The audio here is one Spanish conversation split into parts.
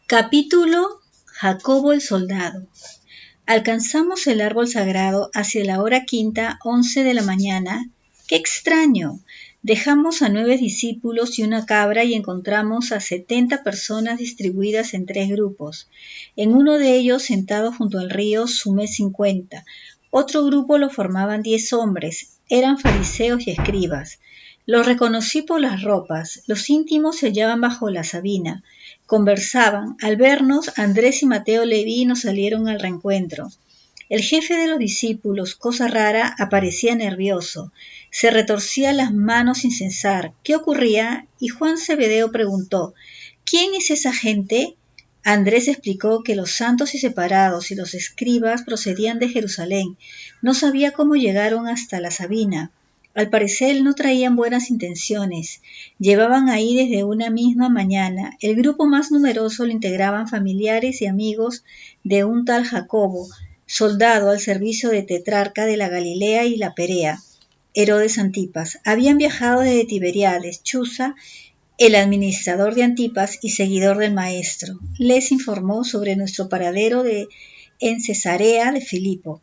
Capítulo Jacobo el soldado. Alcanzamos el árbol sagrado hacia la hora quinta, 11 de la mañana. ¡Qué extraño! Dejamos a 9 discípulos y una cabra y encontramos a 70 personas distribuidas en 3 grupos. En uno de ellos, sentado junto al río, sumé 50. Otro grupo lo formaban 10 hombres. Eran fariseos y escribas. Los reconocí por las ropas. Los íntimos se hallaban bajo la sabina. Conversaban. Al vernos, Andrés y Mateo Leví nos salieron al reencuentro. El jefe de los discípulos, cosa rara, aparecía nervioso. Se retorcía las manos sin cesar. ¿Qué ocurría? Y Juan Zebedeo preguntó: ¿Quién es esa gente? Andrés explicó que los santos y separados y los escribas procedían de Jerusalén. No sabía cómo llegaron hasta la Sabina. Al parecer no traían buenas intenciones. Llevaban ahí desde una misma mañana. El grupo más numeroso lo integraban familiares y amigos de un tal Jacobo, soldado al servicio de Tetrarca de la Galilea y la Perea, Herodes Antipas. Habían viajado desde Tiberiades, Chuza, el administrador de Antipas y seguidor del maestro. Les informó sobre nuestro paradero en Cesarea de Filipo.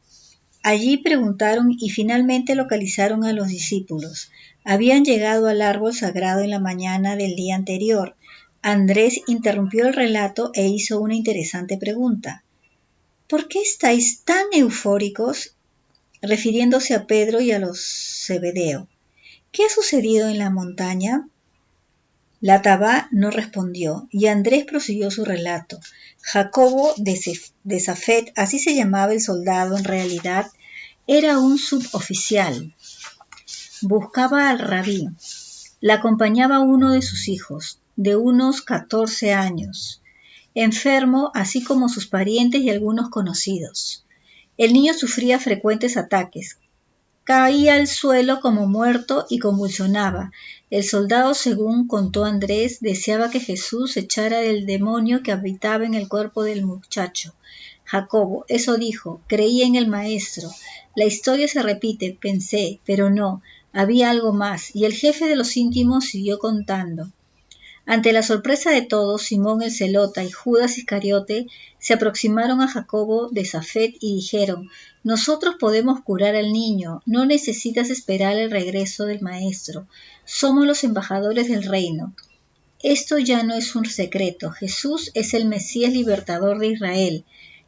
Allí preguntaron y finalmente localizaron a los discípulos. Habían llegado al árbol sagrado en la mañana del día anterior. Andrés interrumpió el relato e hizo una interesante pregunta. ¿Por qué estáis tan eufóricos? Refiriéndose a Pedro y a los Zebedeo. ¿Qué ha sucedido en la montaña? La Tabá no respondió y Andrés prosiguió su relato. Jacobo de Safed, así se llamaba el soldado en realidad, era un suboficial. Buscaba al rabí. La acompañaba uno de sus hijos, de unos 14 años, enfermo, así como sus parientes y algunos conocidos. El niño sufría frecuentes ataques. Caía al suelo como muerto y convulsionaba. El soldado, según contó Andrés, deseaba que Jesús echara del demonio que habitaba en el cuerpo del muchacho. Jacobo, eso dijo, creía en el maestro. La historia se repite, pensé, pero no, había algo más, y el jefe de los íntimos siguió contando. Ante la sorpresa de todos, Simón el Zelota y Judas Iscariote se aproximaron a Jacobo de Safed y dijeron: «Nosotros podemos curar al niño, no necesitas esperar el regreso del maestro. Somos los embajadores del reino. Esto ya no es un secreto. Jesús es el Mesías libertador de Israel.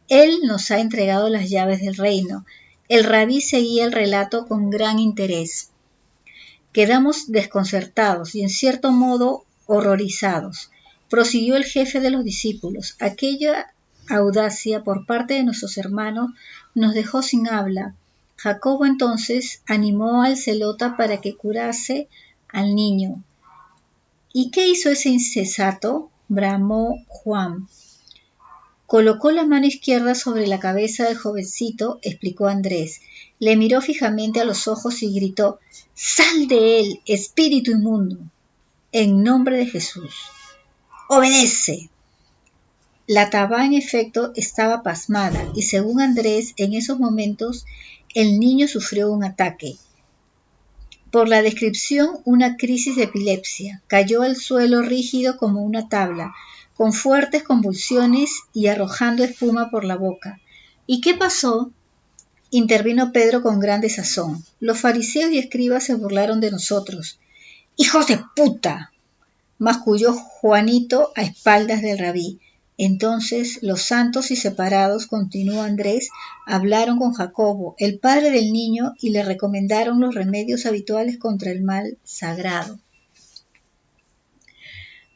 Él nos ha entregado las llaves del reino». El rabí seguía el relato con gran interés. Quedamos desconcertados y en cierto modo horrorizados. Prosiguió el jefe de los discípulos. Aquella audacia por parte de nuestros hermanos nos dejó sin habla. Jacobo entonces animó al zelota para que curase al niño. ¿Y qué hizo ese insensato?, bramó Juan. Colocó la mano izquierda sobre la cabeza del jovencito, explicó Andrés. Le miró fijamente a los ojos y gritó: «¡Sal de él, espíritu inmundo! En nombre de Jesús». «¡Obedece!». La Tabá, en efecto, estaba pasmada y, según Andrés, en esos momentos el niño sufrió un ataque. Por la descripción, una crisis de epilepsia. Cayó al suelo rígido como una tabla, con fuertes convulsiones y arrojando espuma por la boca. ¿Y qué pasó?, intervino Pedro con gran desazón. Los fariseos y escribas se burlaron de nosotros. «¡Hijos de puta!», masculló Juanito a espaldas del rabí. Entonces los santos y separados, continuó Andrés, hablaron con Jacobo, el padre del niño, y le recomendaron los remedios habituales contra el mal sagrado.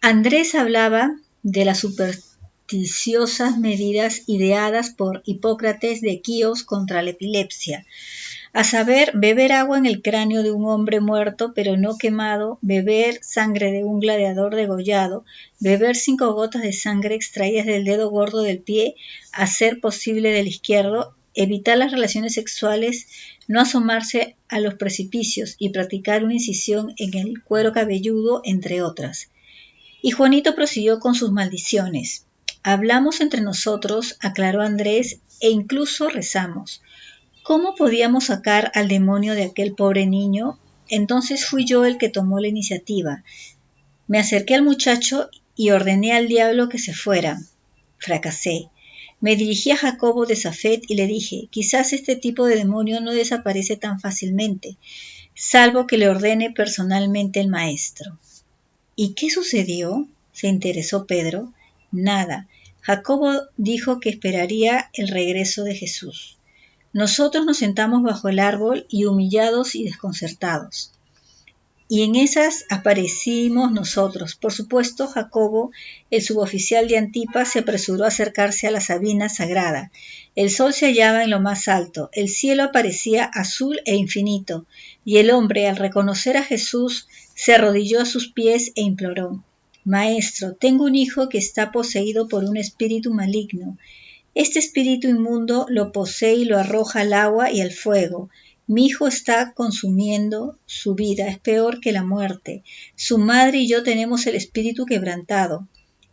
Andrés hablaba de las supersticiosas medidas ideadas por Hipócrates de Quíos contra la epilepsia, a saber, beber agua en el cráneo de un hombre muerto pero no quemado, beber sangre de un gladiador degollado, beber 5 gotas de sangre extraídas del dedo gordo del pie, a ser posible del izquierdo, evitar las relaciones sexuales, no asomarse a los precipicios y practicar una incisión en el cuero cabelludo, entre otras. Y Juanito prosiguió con sus maldiciones. Hablamos entre nosotros, aclaró Andrés, e incluso rezamos. ¿Cómo podíamos sacar al demonio de aquel pobre niño? Entonces fui yo el que tomó la iniciativa. Me acerqué al muchacho y ordené al diablo que se fuera. Fracasé. Me dirigí a Jacobo de Safed y le dije, quizás este tipo de demonio no desaparece tan fácilmente, salvo que le ordene personalmente el maestro. ¿Y qué sucedió? Se interesó Pedro. Nada. Jacobo dijo que esperaría el regreso de Jesús. Nosotros nos sentamos bajo el árbol y humillados y desconcertados. Y en esas aparecimos nosotros. Por supuesto, Jacobo, el suboficial de Antipas, se apresuró a acercarse a la sabina sagrada. El sol se hallaba en lo más alto, el cielo aparecía azul e infinito, y el hombre, al reconocer a Jesús, se arrodilló a sus pies e imploró: Maestro, tengo un hijo que está poseído por un espíritu maligno. Este espíritu inmundo lo posee y lo arroja al agua y al fuego. Mi hijo está consumiendo su vida, es peor que la muerte. Su madre y yo tenemos el espíritu quebrantado.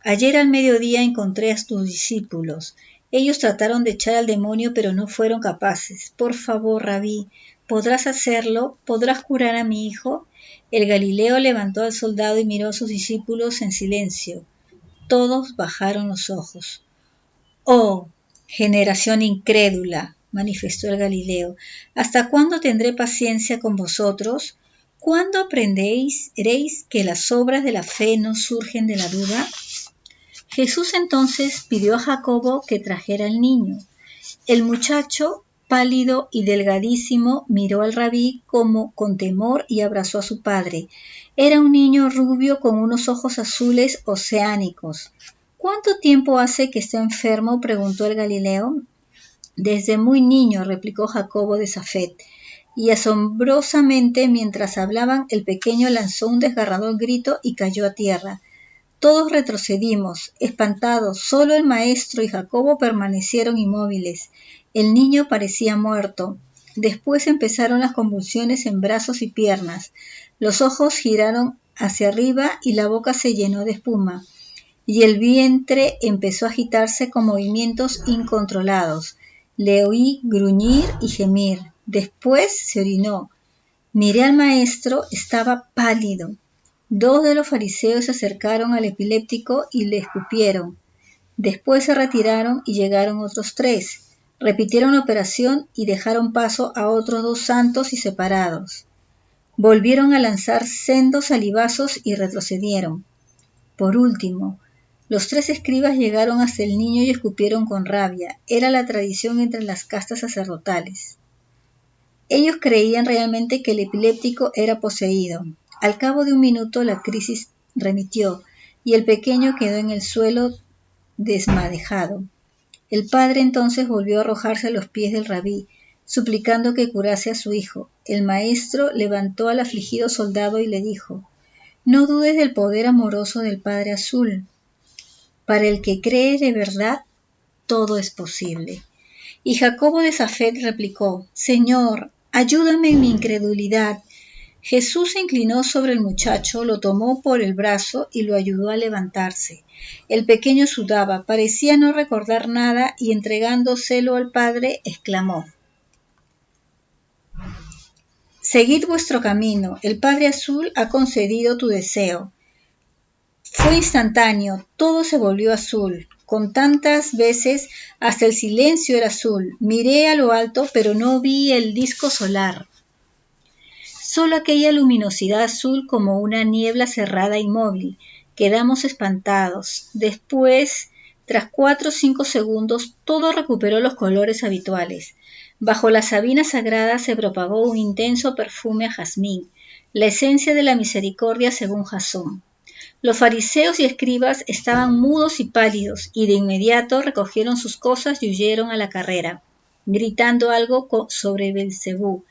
Ayer al mediodía encontré a tus discípulos. Ellos trataron de echar al demonio, pero no fueron capaces. Por favor, Rabí, ¿podrás hacerlo? ¿Podrás curar a mi hijo? El Galileo levantó al soldado y miró a sus discípulos en silencio. Todos bajaron los ojos. «Oh, generación incrédula», manifestó el Galileo, ¿hasta cuándo tendré paciencia con vosotros? ¿Cuándo aprenderéis que las obras de la fe no surgen de la duda? Jesús entonces pidió a Jacobo que trajera al niño. El muchacho, pálido y delgadísimo, miró al rabí como con temor y abrazó a su padre. Era un niño rubio con unos ojos azules oceánicos. ¿Cuánto tiempo hace que está enfermo?, preguntó el Galileo. Desde muy niño, replicó Jacobo de Safed, y asombrosamente mientras hablaban el pequeño lanzó un desgarrador grito y cayó a tierra. Todos retrocedimos, espantados, solo el maestro y Jacobo permanecieron inmóviles. El niño parecía muerto. Después empezaron las convulsiones en brazos y piernas. Los ojos giraron hacia arriba y la boca se llenó de espuma. Y el vientre empezó a agitarse con movimientos incontrolados. Le oí gruñir y gemir. Después se orinó. Miré al maestro, estaba pálido. 2 de los fariseos se acercaron al epiléptico y le escupieron. Después se retiraron y llegaron otros 3. Repitieron la operación y dejaron paso a otros 2 santos y separados. Volvieron a lanzar sendos salivazos y retrocedieron. Por último, los 3 escribas llegaron hasta el niño y escupieron con rabia. Era la tradición entre las castas sacerdotales. Ellos creían realmente que el epiléptico era poseído. Al cabo de un minuto la crisis remitió y el pequeño quedó en el suelo desmadejado. El padre entonces volvió a arrojarse a los pies del rabí, suplicando que curase a su hijo. El maestro levantó al afligido soldado y le dijo: «No dudes del poder amoroso del Padre Azul. Para el que cree de verdad, todo es posible». Y Jacobo de Safed replicó: «Señor, ayúdame en mi incredulidad». Jesús se inclinó sobre el muchacho, lo tomó por el brazo y lo ayudó a levantarse. El pequeño sudaba, parecía no recordar nada y entregándoselo al padre, exclamó: «Seguid vuestro camino, el Padre Azul ha concedido tu deseo». Fue instantáneo, todo se volvió azul. Con tantas veces, hasta el silencio era azul. Miré a lo alto, pero no vi el disco solar. Solo aquella luminosidad azul como una niebla cerrada inmóvil. Quedamos espantados. Después, tras 4 o 5 segundos, todo recuperó los colores habituales. Bajo la sabina sagrada se propagó un intenso perfume a jazmín, la esencia de la misericordia según Jasón. Los fariseos y escribas estaban mudos y pálidos, y de inmediato recogieron sus cosas y huyeron a la carrera, gritando algo sobre Belcebú.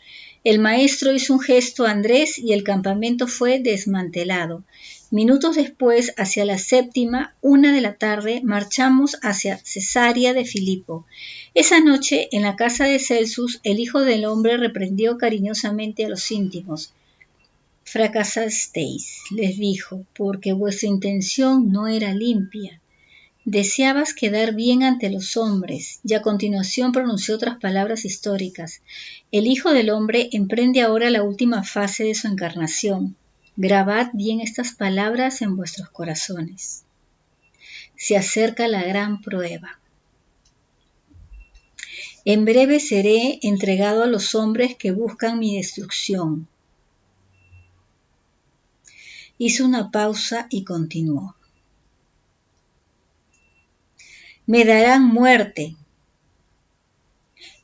El maestro hizo un gesto a Andrés y el campamento fue desmantelado. Minutos después, hacia la 7:01 de la tarde, marchamos hacia Cesarea de Filipo. Esa noche, en la casa de Celsus, el Hijo del Hombre reprendió cariñosamente a los íntimos. «Fracasasteis», les dijo, porque vuestra intención no era limpia. Deseabas quedar bien ante los hombres, y a continuación pronunció otras palabras históricas. El Hijo del Hombre emprende ahora la última fase de su encarnación. Grabad bien estas palabras en vuestros corazones. Se acerca la gran prueba. En breve seré entregado a los hombres que buscan mi destrucción. Hizo una pausa y continuó. Me darán muerte,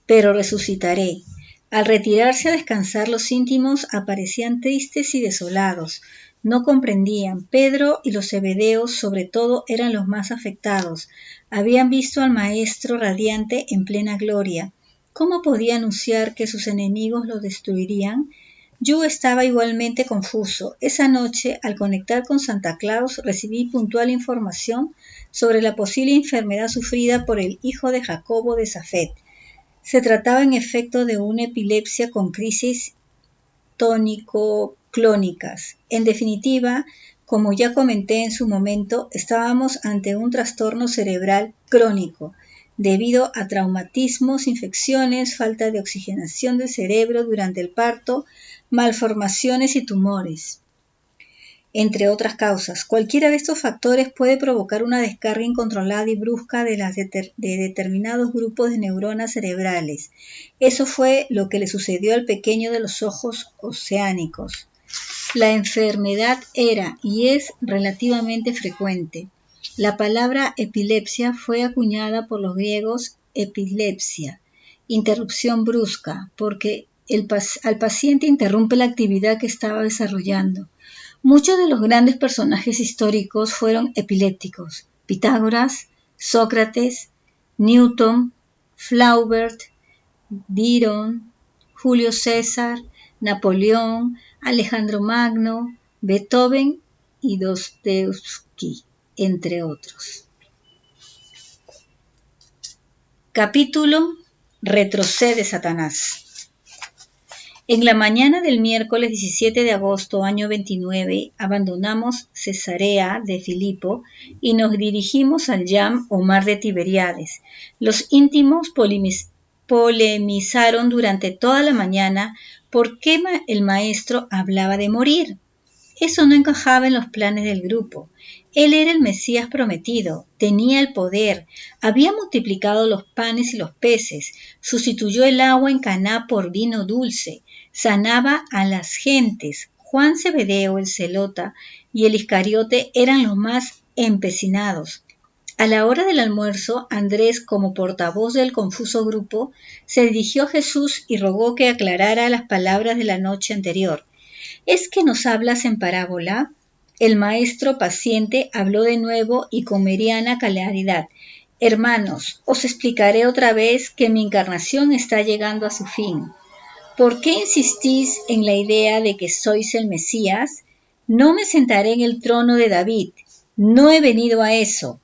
pero resucitaré. Al retirarse a descansar, los íntimos aparecían tristes y desolados. No comprendían. Pedro y los zebedeos, sobre todo, eran los más afectados. Habían visto al Maestro radiante en plena gloria. ¿Cómo podía anunciar que sus enemigos lo destruirían? Yo estaba igualmente confuso. Esa noche, al conectar con Santa Claus, recibí puntual información sobre la posible enfermedad sufrida por el hijo de Jacobo de Safed. Se trataba en efecto de una epilepsia con crisis tónico-clónicas. En definitiva, como ya comenté en su momento, estábamos ante un trastorno cerebral crónico, debido a traumatismos, infecciones, falta de oxigenación del cerebro durante el parto, malformaciones y tumores, entre otras causas. Cualquiera de estos factores puede provocar una descarga incontrolada y brusca de determinados grupos de neuronas cerebrales. Eso fue lo que le sucedió al pequeño de los ojos oceánicos. La enfermedad era y es relativamente frecuente. La palabra epilepsia fue acuñada por los griegos epilepsia, interrupción brusca, porque al paciente interrumpe la actividad que estaba desarrollando. Muchos de los grandes personajes históricos fueron epilépticos: Pitágoras, Sócrates, Newton, Flaubert, Byron, Julio César, Napoleón, Alejandro Magno, Beethoven y Dostoyevski, entre otros. Capítulo: Retrocede Satanás. En la mañana del miércoles 17 de agosto, año 29, abandonamos Cesarea de Filipo y nos dirigimos al Yam o mar de Tiberíades. Los íntimos polemizaron durante toda la mañana por qué el maestro hablaba de morir. Eso no encajaba en los planes del grupo. Él era el Mesías prometido, tenía el poder, había multiplicado los panes y los peces, sustituyó el agua en Caná por vino dulce, sanaba a las gentes. Juan Zebedeo, el zelota, y el Iscariote eran los más empecinados. A la hora del almuerzo, Andrés, como portavoz del confuso grupo, se dirigió a Jesús y rogó que aclarara las palabras de la noche anterior. ¿Es que nos hablas en parábola? El maestro paciente habló de nuevo y con meridiana claridad. Hermanos, os explicaré otra vez que mi encarnación está llegando a su fin. ¿Por qué insistís en la idea de que sois el Mesías? No me sentaré en el trono de David. No he venido a eso.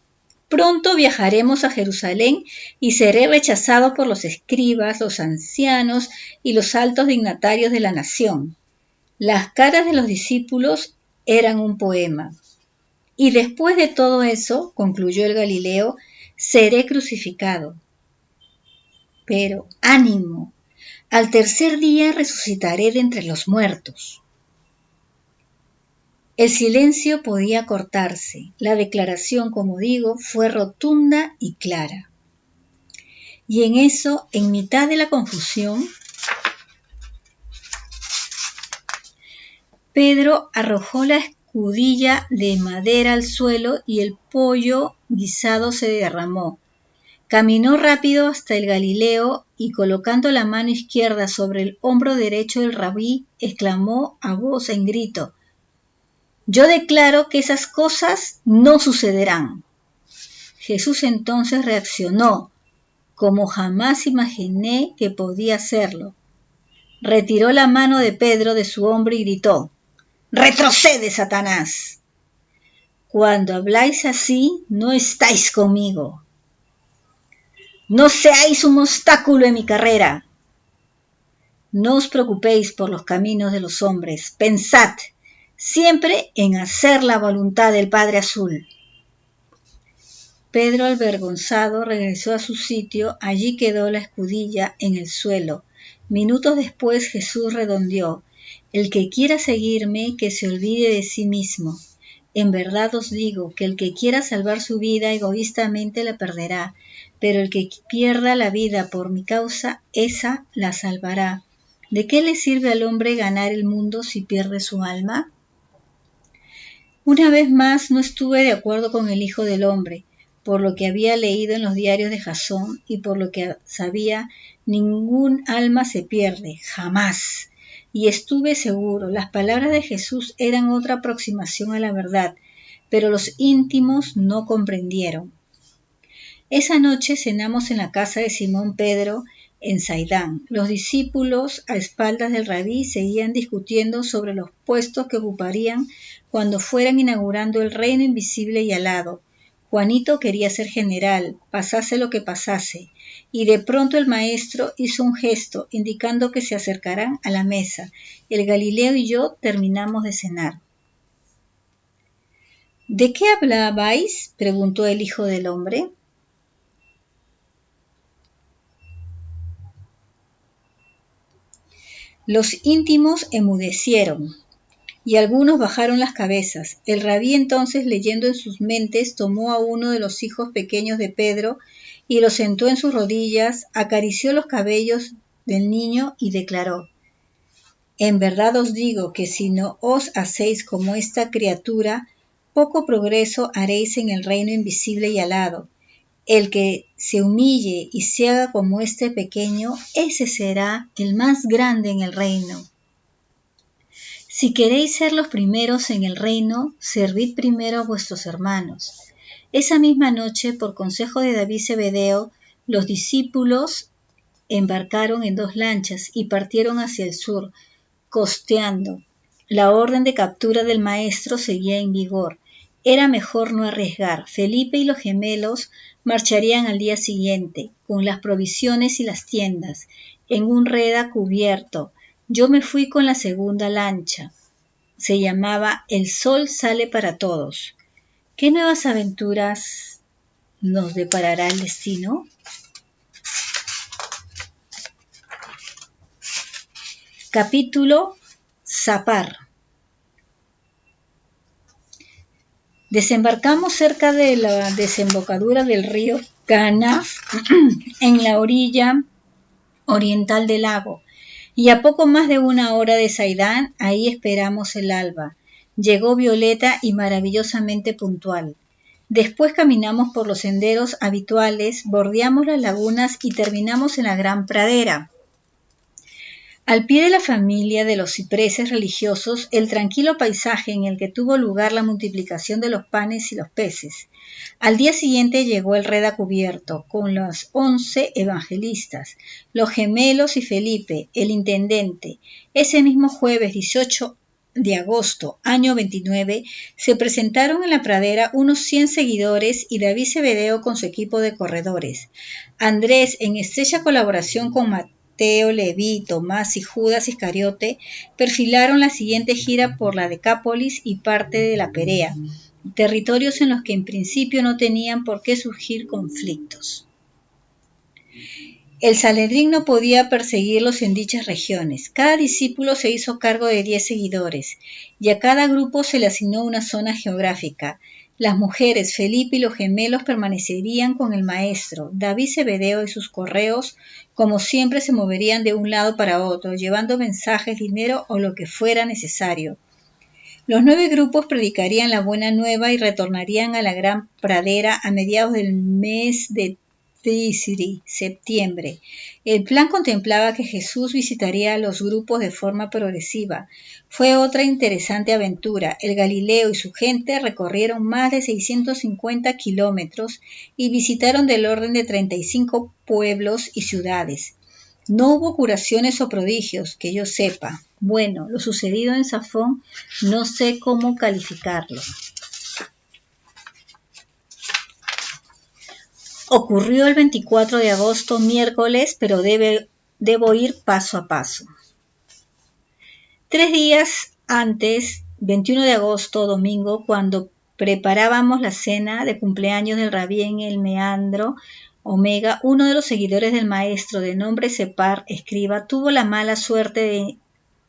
Pronto viajaremos a Jerusalén y seré rechazado por los escribas, los ancianos y los altos dignatarios de la nación. Las caras de los discípulos eran un poema. Y después de todo eso, concluyó el Galileo, seré crucificado. Pero ánimo, al tercer día resucitaré de entre los muertos. El silencio podía cortarse. La declaración, como digo, fue rotunda y clara. Y en eso, en mitad de la confusión, Pedro arrojó la escudilla de madera al suelo y el pollo guisado se derramó. Caminó rápido hasta el Galileo y, colocando la mano izquierda sobre el hombro derecho del rabí, exclamó a voz en grito: «Yo declaro que esas cosas no sucederán». Jesús entonces reaccionó, como jamás imaginé que podía hacerlo. Retiró la mano de Pedro de su hombro y gritó: «¡Retrocede, Satanás! Cuando habláis así, no estáis conmigo. No seáis un obstáculo en mi carrera. No os preocupéis por los caminos de los hombres. Pensad siempre en hacer la voluntad del Padre Azul». Pedro, avergonzado, regresó a su sitio. Allí quedó la escudilla en el suelo. Minutos después Jesús redondeó: «El que quiera seguirme, que se olvide de sí mismo. En verdad os digo que el que quiera salvar su vida egoístamente la perderá, pero el que pierda la vida por mi causa, esa la salvará. ¿De qué le sirve al hombre ganar el mundo si pierde su alma? Una vez más no estuve de acuerdo con el Hijo del Hombre, por lo que había leído en los diarios de Jasón y por lo que sabía, ningún alma se pierde, jamás. Y estuve seguro, las palabras de Jesús eran otra aproximación a la verdad, pero los íntimos no comprendieron. Esa noche cenamos en la casa de Simón Pedro en Saidán. Los discípulos, a espaldas del rabí, seguían discutiendo sobre los puestos que ocuparían cuando fueran inaugurando el reino invisible y alado. Juanito quería ser general, pasase lo que pasase, y de pronto el maestro hizo un gesto indicando que se acercarán a la mesa. El Galileo y yo terminamos de cenar. ¿De qué hablabais?, preguntó el Hijo del Hombre. Los íntimos enmudecieron, y algunos bajaron las cabezas. El rabí entonces, leyendo en sus mentes, tomó a uno de los hijos pequeños de Pedro y lo sentó en sus rodillas, acarició los cabellos del niño y declaró: En verdad os digo que si no os hacéis como esta criatura, poco progreso haréis en el reino invisible y alado. El que se humille y se haga como este pequeño, ese será el más grande en el reino. Si queréis ser los primeros en el reino, servid primero a vuestros hermanos. Esa misma noche, por consejo de David Zebedeo, los discípulos embarcaron en 2 lanchas y partieron hacia el sur, costeando. La orden de captura del maestro seguía en vigor. Era mejor no arriesgar. Felipe y los gemelos marcharían al día siguiente, con las provisiones y las tiendas, en un reda cubierto. Yo me fui con la segunda lancha. Se llamaba El Sol Sale para Todos. ¿Qué nuevas aventuras nos deparará el destino? Capítulo Zapar. Desembarcamos cerca de la desembocadura del río Cana, en la orilla oriental del lago, y a poco más de 1 hora de Saidán, ahí esperamos el alba. Llegó Violeta y maravillosamente puntual. Después caminamos por los senderos habituales, bordeamos las lagunas y terminamos en la gran pradera. Al pie de la familia de los cipreses religiosos, el tranquilo paisaje en el que tuvo lugar la multiplicación de los panes y los peces. Al día siguiente llegó el reda cubierto, con los 11 evangelistas, los gemelos y Felipe, el intendente. Ese mismo jueves 18 de agosto, año 29, se presentaron en la pradera unos 100 seguidores y David Zebedeo con su equipo de corredores. Andrés, en estrecha colaboración con Mateo, Leví, Tomás y Judas Iscariote, perfilaron la siguiente gira por la Decápolis y parte de la Perea, territorios en los que en principio no tenían por qué surgir conflictos. El Sanedrín no podía perseguirlos en dichas regiones. Cada discípulo se hizo cargo de 10 seguidores, y a cada grupo se le asignó una zona geográfica. Las mujeres, Felipe y los gemelos permanecerían con el maestro. David Zebedeo y sus correos, como siempre, se moverían de un lado para otro, llevando mensajes, dinero o lo que fuera necesario. Los 9 grupos predicarían la buena nueva y retornarían a la gran pradera a mediados del mes de Tisri, septiembre. El plan contemplaba que Jesús visitaría a los grupos de forma progresiva. Fue otra interesante aventura. El Galileo y su gente recorrieron más de 650 kilómetros y visitaron del orden de 35 pueblos y ciudades. No hubo curaciones o prodigios, que yo sepa. Bueno, lo sucedido en Safón no sé cómo calificarlo. Ocurrió el 24 de agosto, miércoles, pero debo ir paso a paso. 3 días antes, 21 de agosto, domingo, cuando preparábamos la cena de cumpleaños del rabí en el meandro Omega, uno de los seguidores del maestro, de nombre Separ, escriba, tuvo la mala suerte de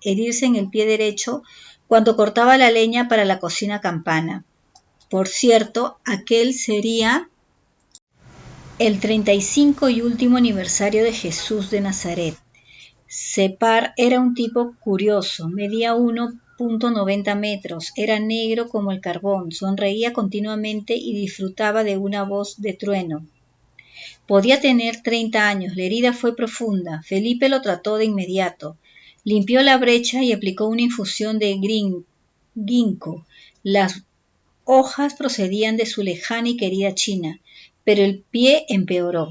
herirse en el pie derecho cuando cortaba la leña para la cocina campana. Por cierto, aquel sería el 35 y último aniversario de Jesús de Nazaret. Separ era un tipo curioso, medía 1,90 metros, era negro como el carbón, sonreía continuamente y disfrutaba de una voz de trueno. Podía tener 30 años, la herida fue profunda. Felipe lo trató de inmediato. Limpió la brecha y aplicó una infusión de ginkgo. Las hojas procedían de su lejana y querida China, pero el pie empeoró.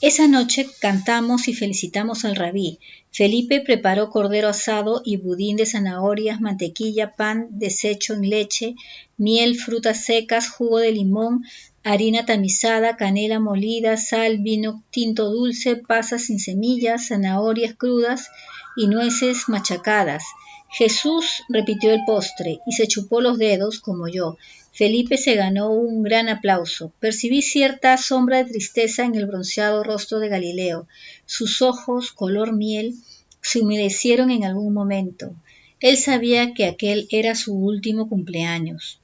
Esa noche cantamos y felicitamos al rabí. Felipe preparó cordero asado y budín de zanahorias, mantequilla, pan deshecho en leche, miel, frutas secas, jugo de limón, harina tamizada, canela molida, sal, vino tinto dulce, pasas sin semillas, zanahorias crudas y nueces machacadas. Jesús repitió el postre y se chupó los dedos como yo. Felipe se ganó un gran aplauso. Percibí cierta sombra de tristeza en el bronceado rostro de Galileo. Sus ojos, color miel, se humedecieron en algún momento. Él sabía que aquel era su último cumpleaños.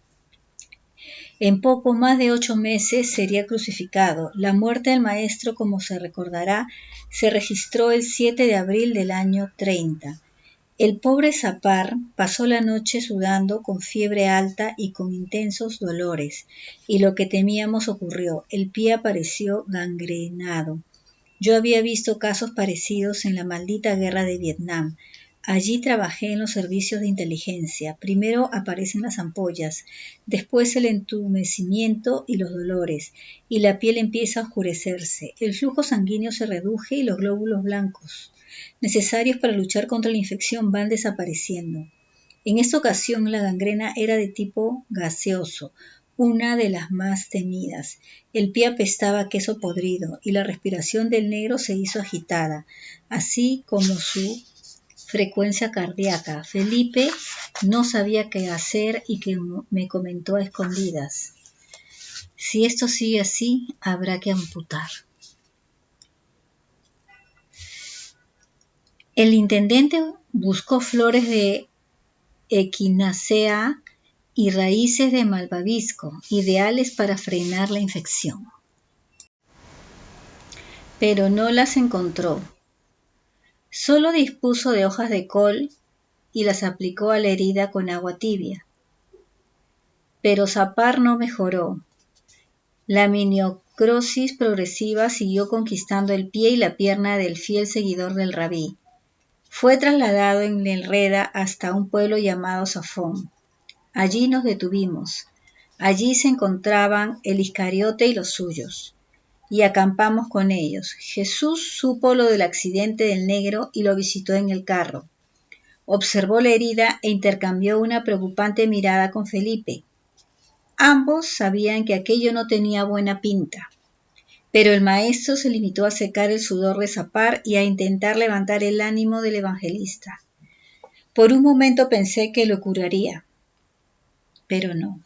En poco más de 8 meses sería crucificado. La muerte del maestro, como se recordará, se registró el 7 de abril del año 30. El pobre Sapar pasó la noche sudando con fiebre alta y con intensos dolores, y lo que temíamos ocurrió, el pie apareció gangrenado. Yo había visto casos parecidos en la maldita guerra de Vietnam. Allí trabajé en los servicios de inteligencia. Primero aparecen las ampollas, después el entumecimiento y los dolores, y la piel empieza a oscurecerse. El flujo sanguíneo se reduce y los glóbulos blancos necesarios para luchar contra la infección van desapareciendo. En esta ocasión la gangrena era de tipo gaseoso, una de las más temidas. El pie apestaba a queso podrido y la respiración del negro se hizo agitada, así como su frecuencia cardíaca. Felipe no sabía qué hacer y que me comentó a escondidas: si esto sigue así, habrá que amputar. El intendente buscó flores de equinacea y raíces de malvavisco, ideales para frenar la infección. Pero no las encontró. Solo dispuso de hojas de col y las aplicó a la herida con agua tibia. Pero Sapar no mejoró. La miniocrosis progresiva siguió conquistando el pie y la pierna del fiel seguidor del rabí. Fue trasladado en la enreda hasta un pueblo llamado Safón. Allí nos detuvimos. Allí se encontraban el Iscariote y los suyos, y acampamos con ellos. Jesús supo lo del accidente del negro y lo visitó en el carro. Observó la herida e intercambió una preocupante mirada con Felipe. Ambos sabían que aquello no tenía buena pinta. Pero el maestro se limitó a secar el sudor de Sapar y a intentar levantar el ánimo del evangelista. Por un momento pensé que lo curaría, pero no.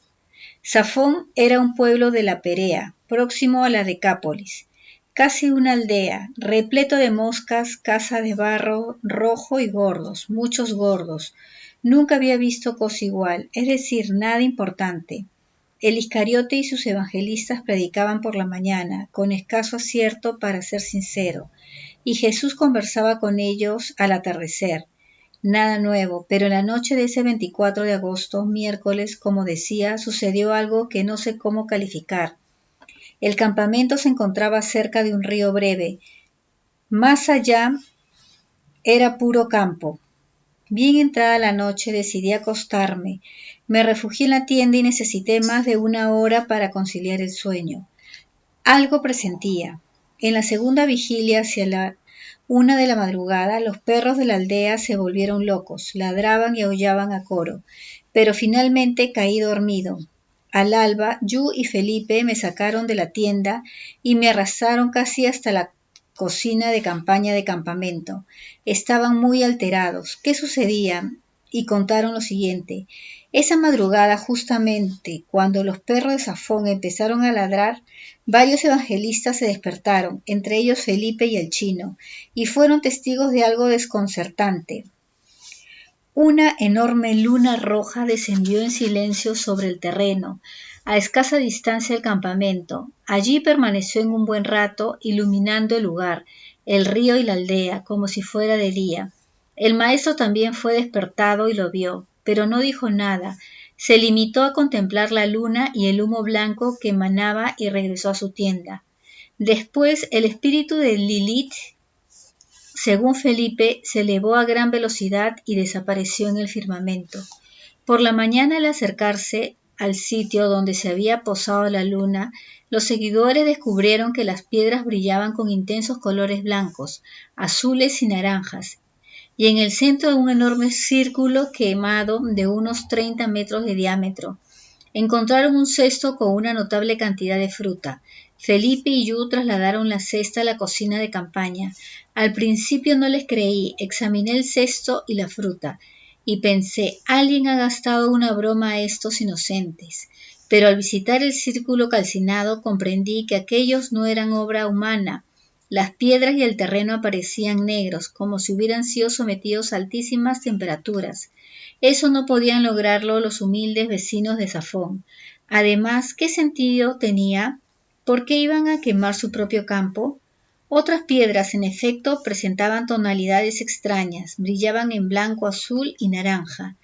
Safón era un pueblo de la Perea, próximo a la Decápolis, casi una aldea, repleto de moscas, casas de barro rojo y gordos, muchos gordos. Nunca había visto cosa igual, es decir, nada importante. El Iscariote y sus evangelistas predicaban por la mañana, con escaso acierto para ser sincero, y Jesús conversaba con ellos al atardecer. Nada nuevo, pero en la noche de ese 24 de agosto, miércoles, como decía, sucedió algo que no sé cómo calificar. El campamento se encontraba cerca de un río breve. Más allá era puro campo. Bien entrada la noche decidí acostarme. Me refugié en la tienda y necesité más de 1 hora para conciliar el sueño. Algo presentía. En la segunda vigilia, hacia la 1 de la madrugada, los perros de la aldea se volvieron locos, ladraban y aullaban a coro, pero finalmente caí dormido. Al alba, Yu y Felipe me sacaron de la tienda y me arrastraron casi hasta la cocina de campaña de campamento. Estaban muy alterados. ¿Qué sucedía? Y contaron lo siguiente. Esa madrugada, justamente cuando los perros de Safón empezaron a ladrar, varios evangelistas se despertaron, entre ellos Felipe y el chino, y fueron testigos de algo desconcertante. Una enorme luna roja descendió en silencio sobre el terreno, a escasa distancia del campamento. Allí permaneció en un buen rato, iluminando el lugar, el río y la aldea, como si fuera de día. El maestro también fue despertado y lo vio, pero no dijo nada. Se limitó a contemplar la luna y el humo blanco que emanaba y regresó a su tienda. Después, el espíritu de Lilith, según Felipe, se elevó a gran velocidad y desapareció en el firmamento. Por la mañana, al acercarse al sitio donde se había posado la luna, los seguidores descubrieron que las piedras brillaban con intensos colores blancos, azules y naranjas, y en el centro de un enorme círculo quemado de unos 30 metros de diámetro. Encontraron un cesto con una notable cantidad de fruta. Felipe y Yu trasladaron la cesta a la cocina de campaña. Al principio no les creí, examiné el cesto y la fruta, y pensé, alguien ha gastado una broma a estos inocentes. Pero al visitar el círculo calcinado comprendí que aquellos no eran obra humana. Las piedras y el terreno aparecían negros, como si hubieran sido sometidos a altísimas temperaturas. Eso no podían lograrlo los humildes vecinos de Safón. Además, ¿qué sentido tenía? ¿Por qué iban a quemar su propio campo? Otras piedras, en efecto, presentaban tonalidades extrañas, brillaban en blanco, azul y naranja.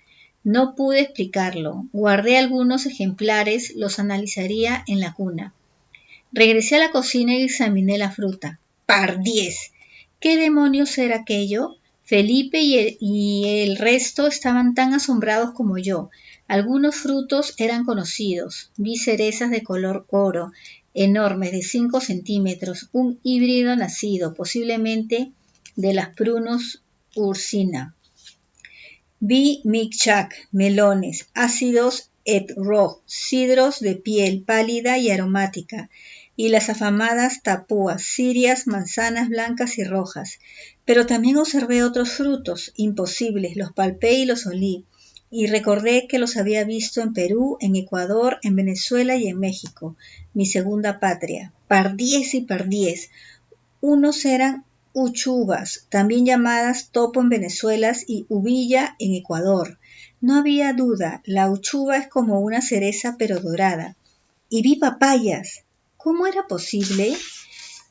No pude explicarlo. Guardé algunos ejemplares, los analizaría en la cuna. Regresé a la cocina y examiné la fruta. ¡Pardiez! ¿Qué demonios era aquello? Felipe y el resto estaban tan asombrados como yo. Algunos frutos eran conocidos. Vi cerezas de color oro, enormes, de 5 centímetros, un híbrido nacido, posiblemente de las Prunus ursina. Vi mikchak, melones, ácidos et roh, cidros de piel pálida y aromática, y las afamadas tapúas, cirias, manzanas blancas y rojas. Pero también observé otros frutos, imposibles, los palpé y los olí, y recordé que los había visto en Perú, en Ecuador, en Venezuela y en México, mi segunda patria. Pardiez y pardiez. Unos eran uchuvas, también llamadas topo en Venezuela y uvilla en Ecuador. No había duda, la uchuva es como una cereza pero dorada. Y vi papayas. ¿Cómo era posible?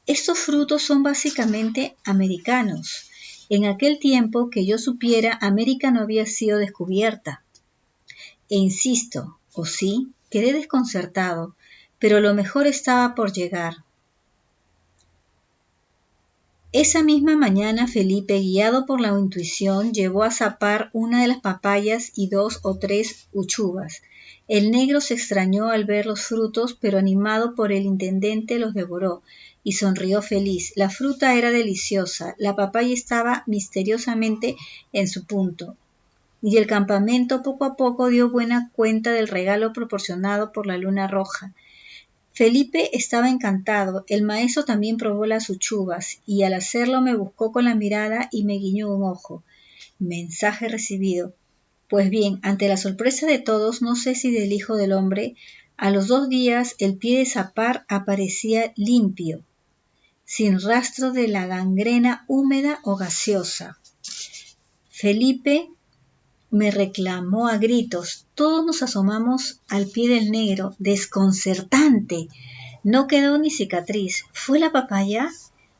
Estos frutos son básicamente americanos. En aquel tiempo que yo supiera, América no había sido descubierta. E insisto, ¿o sí? Quedé desconcertado, pero lo mejor estaba por llegar. Esa misma mañana Felipe, guiado por la intuición, llevó a zapar una de las papayas y 2 o 3 uchuvas. El negro se extrañó al ver los frutos, pero animado por el intendente los devoró y sonrió feliz. La fruta era deliciosa, la papaya estaba misteriosamente en su punto, y el campamento poco a poco dio buena cuenta del regalo proporcionado por la luna roja. Felipe estaba encantado, el maestro también probó las uchuvas, y al hacerlo me buscó con la mirada y me guiñó un ojo. Mensaje recibido. Pues bien, ante la sorpresa de todos, no sé si del Hijo del Hombre, a los 2 días el pie de Zapar aparecía limpio, sin rastro de la gangrena húmeda o gaseosa. Felipe me reclamó a gritos. Todos nos asomamos al pie del negro, desconcertante. No quedó ni cicatriz. ¿Fue la papaya?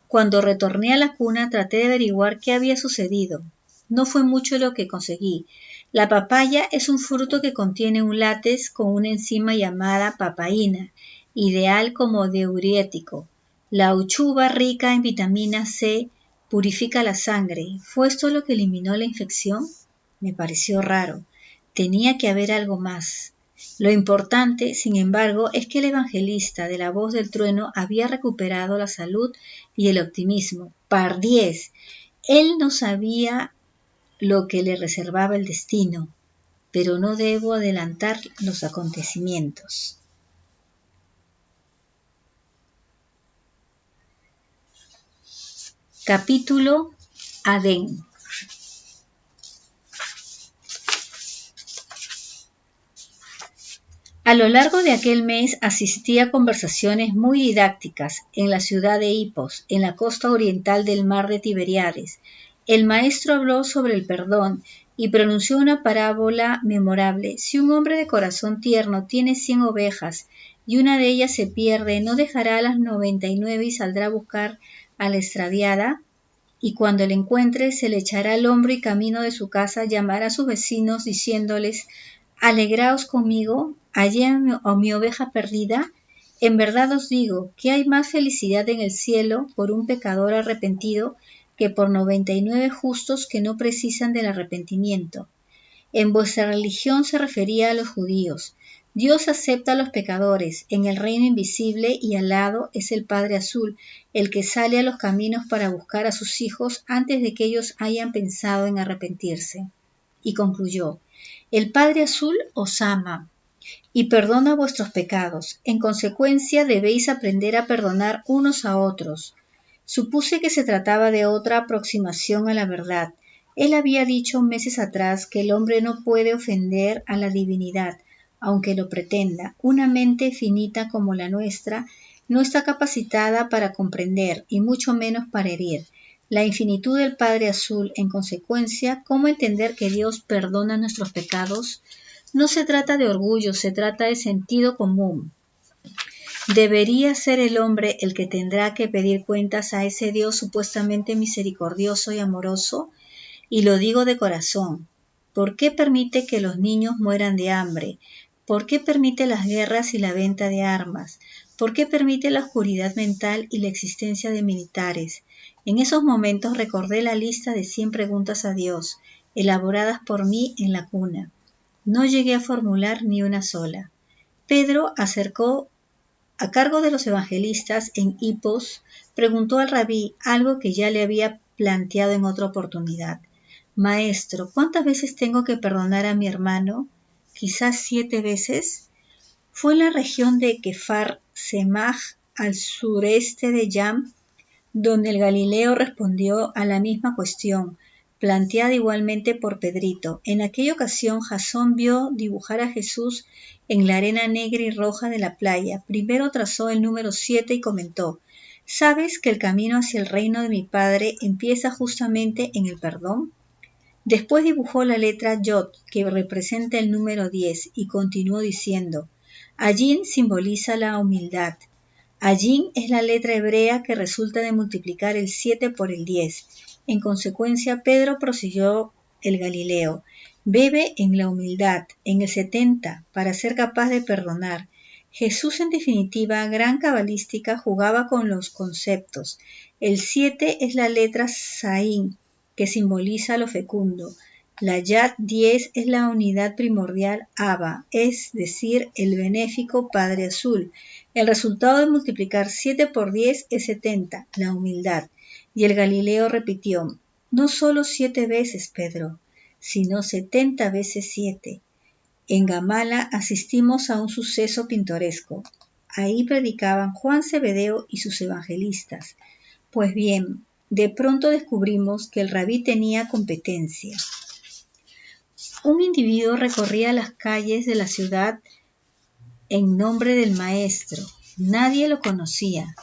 Cuando retorné a la cuna traté de averiguar qué había sucedido. No fue mucho lo que conseguí. La papaya es un fruto que contiene un látex con una enzima llamada papaína, ideal como diurético. La uchuva, rica en vitamina C, purifica la sangre. ¿Fue esto lo que eliminó la infección? Me pareció raro. Tenía que haber algo más. Lo importante, sin embargo, es que el evangelista de la voz del trueno había recuperado la salud y el optimismo. Pardiez. Él no sabía lo que le reservaba el destino, pero no debo adelantar los acontecimientos. Capítulo Adén. A lo largo de aquel mes asistí a conversaciones muy didácticas en la ciudad de Hipos, en la costa oriental del mar de Tiberíades. El maestro habló sobre el perdón y pronunció una parábola memorable. Si un hombre de corazón tierno tiene 100 ovejas y una de ellas se pierde, ¿no dejará a las 99 y saldrá a buscar a la extraviada? Y cuando la encuentre, se le echará al hombro y camino de su casa llamará a sus vecinos diciéndoles: «Alegraos conmigo, hallé a mi oveja perdida». En verdad os digo que hay más felicidad en el cielo por un pecador arrepentido que por 99 justos que no precisan del arrepentimiento. En vuestra religión se refería a los judíos. Dios acepta a los pecadores en el reino invisible y al lado es el Padre Azul, el que sale a los caminos para buscar a sus hijos antes de que ellos hayan pensado en arrepentirse. Y concluyó: el Padre Azul os ama y perdona vuestros pecados. En consecuencia, debéis aprender a perdonar unos a otros. Supuse que se trataba de otra aproximación a la verdad. Él había dicho meses atrás que el hombre no puede ofender a la divinidad, aunque lo pretenda. Una mente finita como la nuestra no está capacitada para comprender, y mucho menos para herir. La infinitud del Padre Azul, en consecuencia, ¿cómo entender que Dios perdona nuestros pecados? No se trata de orgullo, se trata de sentido común. ¿Debería ser el hombre el que tendrá que pedir cuentas a ese Dios supuestamente misericordioso y amoroso? Y lo digo de corazón. ¿Por qué permite que los niños mueran de hambre? ¿Por qué permite las guerras y la venta de armas? ¿Por qué permite la oscuridad mental y la existencia de militares? En esos momentos recordé la lista de 100 preguntas a Dios, elaboradas por mí en la cuna. No llegué a formular ni una sola. Pedro, a cargo de los evangelistas en Hipos, preguntó al rabí algo que ya le había planteado en otra oportunidad. «Maestro, ¿cuántas veces tengo que perdonar a mi hermano? ¿Quizás 7 veces?» Fue en la región de Kefar Semaj, al sureste de Yam, donde el Galileo respondió a la misma cuestión, planteada igualmente por Pedrito. En aquella ocasión Jasón vio dibujar a Jesús en la arena negra y roja de la playa. Primero trazó el número 7 y comentó: «¿Sabes que el camino hacia el reino de mi Padre empieza justamente en el perdón?». Después dibujó la letra Yod, que representa el número 10, y continuó diciendo: «Ayin simboliza la humildad». Ayin es la letra hebrea que resulta de multiplicar el 7 por el 10. En consecuencia, Pedro prosiguió el Galileo: «Bebe en la humildad, en el 70, para ser capaz de perdonar». Jesús, en definitiva, gran cabalística, jugaba con los conceptos. El 7 es la letra Zayin, que simboliza lo fecundo. La Yad 10 es la unidad primordial Abba, es decir, el benéfico Padre Azul. El resultado de multiplicar 7 por 10 es 70, la humildad. Y el Galileo repitió: «No solo 7 veces, Pedro, sino 70 veces 7». En Gamala asistimos a un suceso pintoresco. Ahí predicaban Juan Zebedeo y sus evangelistas. Pues bien, de pronto descubrimos que el rabí tenía competencia. Un individuo recorría las calles de la ciudad en nombre del maestro. Nadie lo conocía.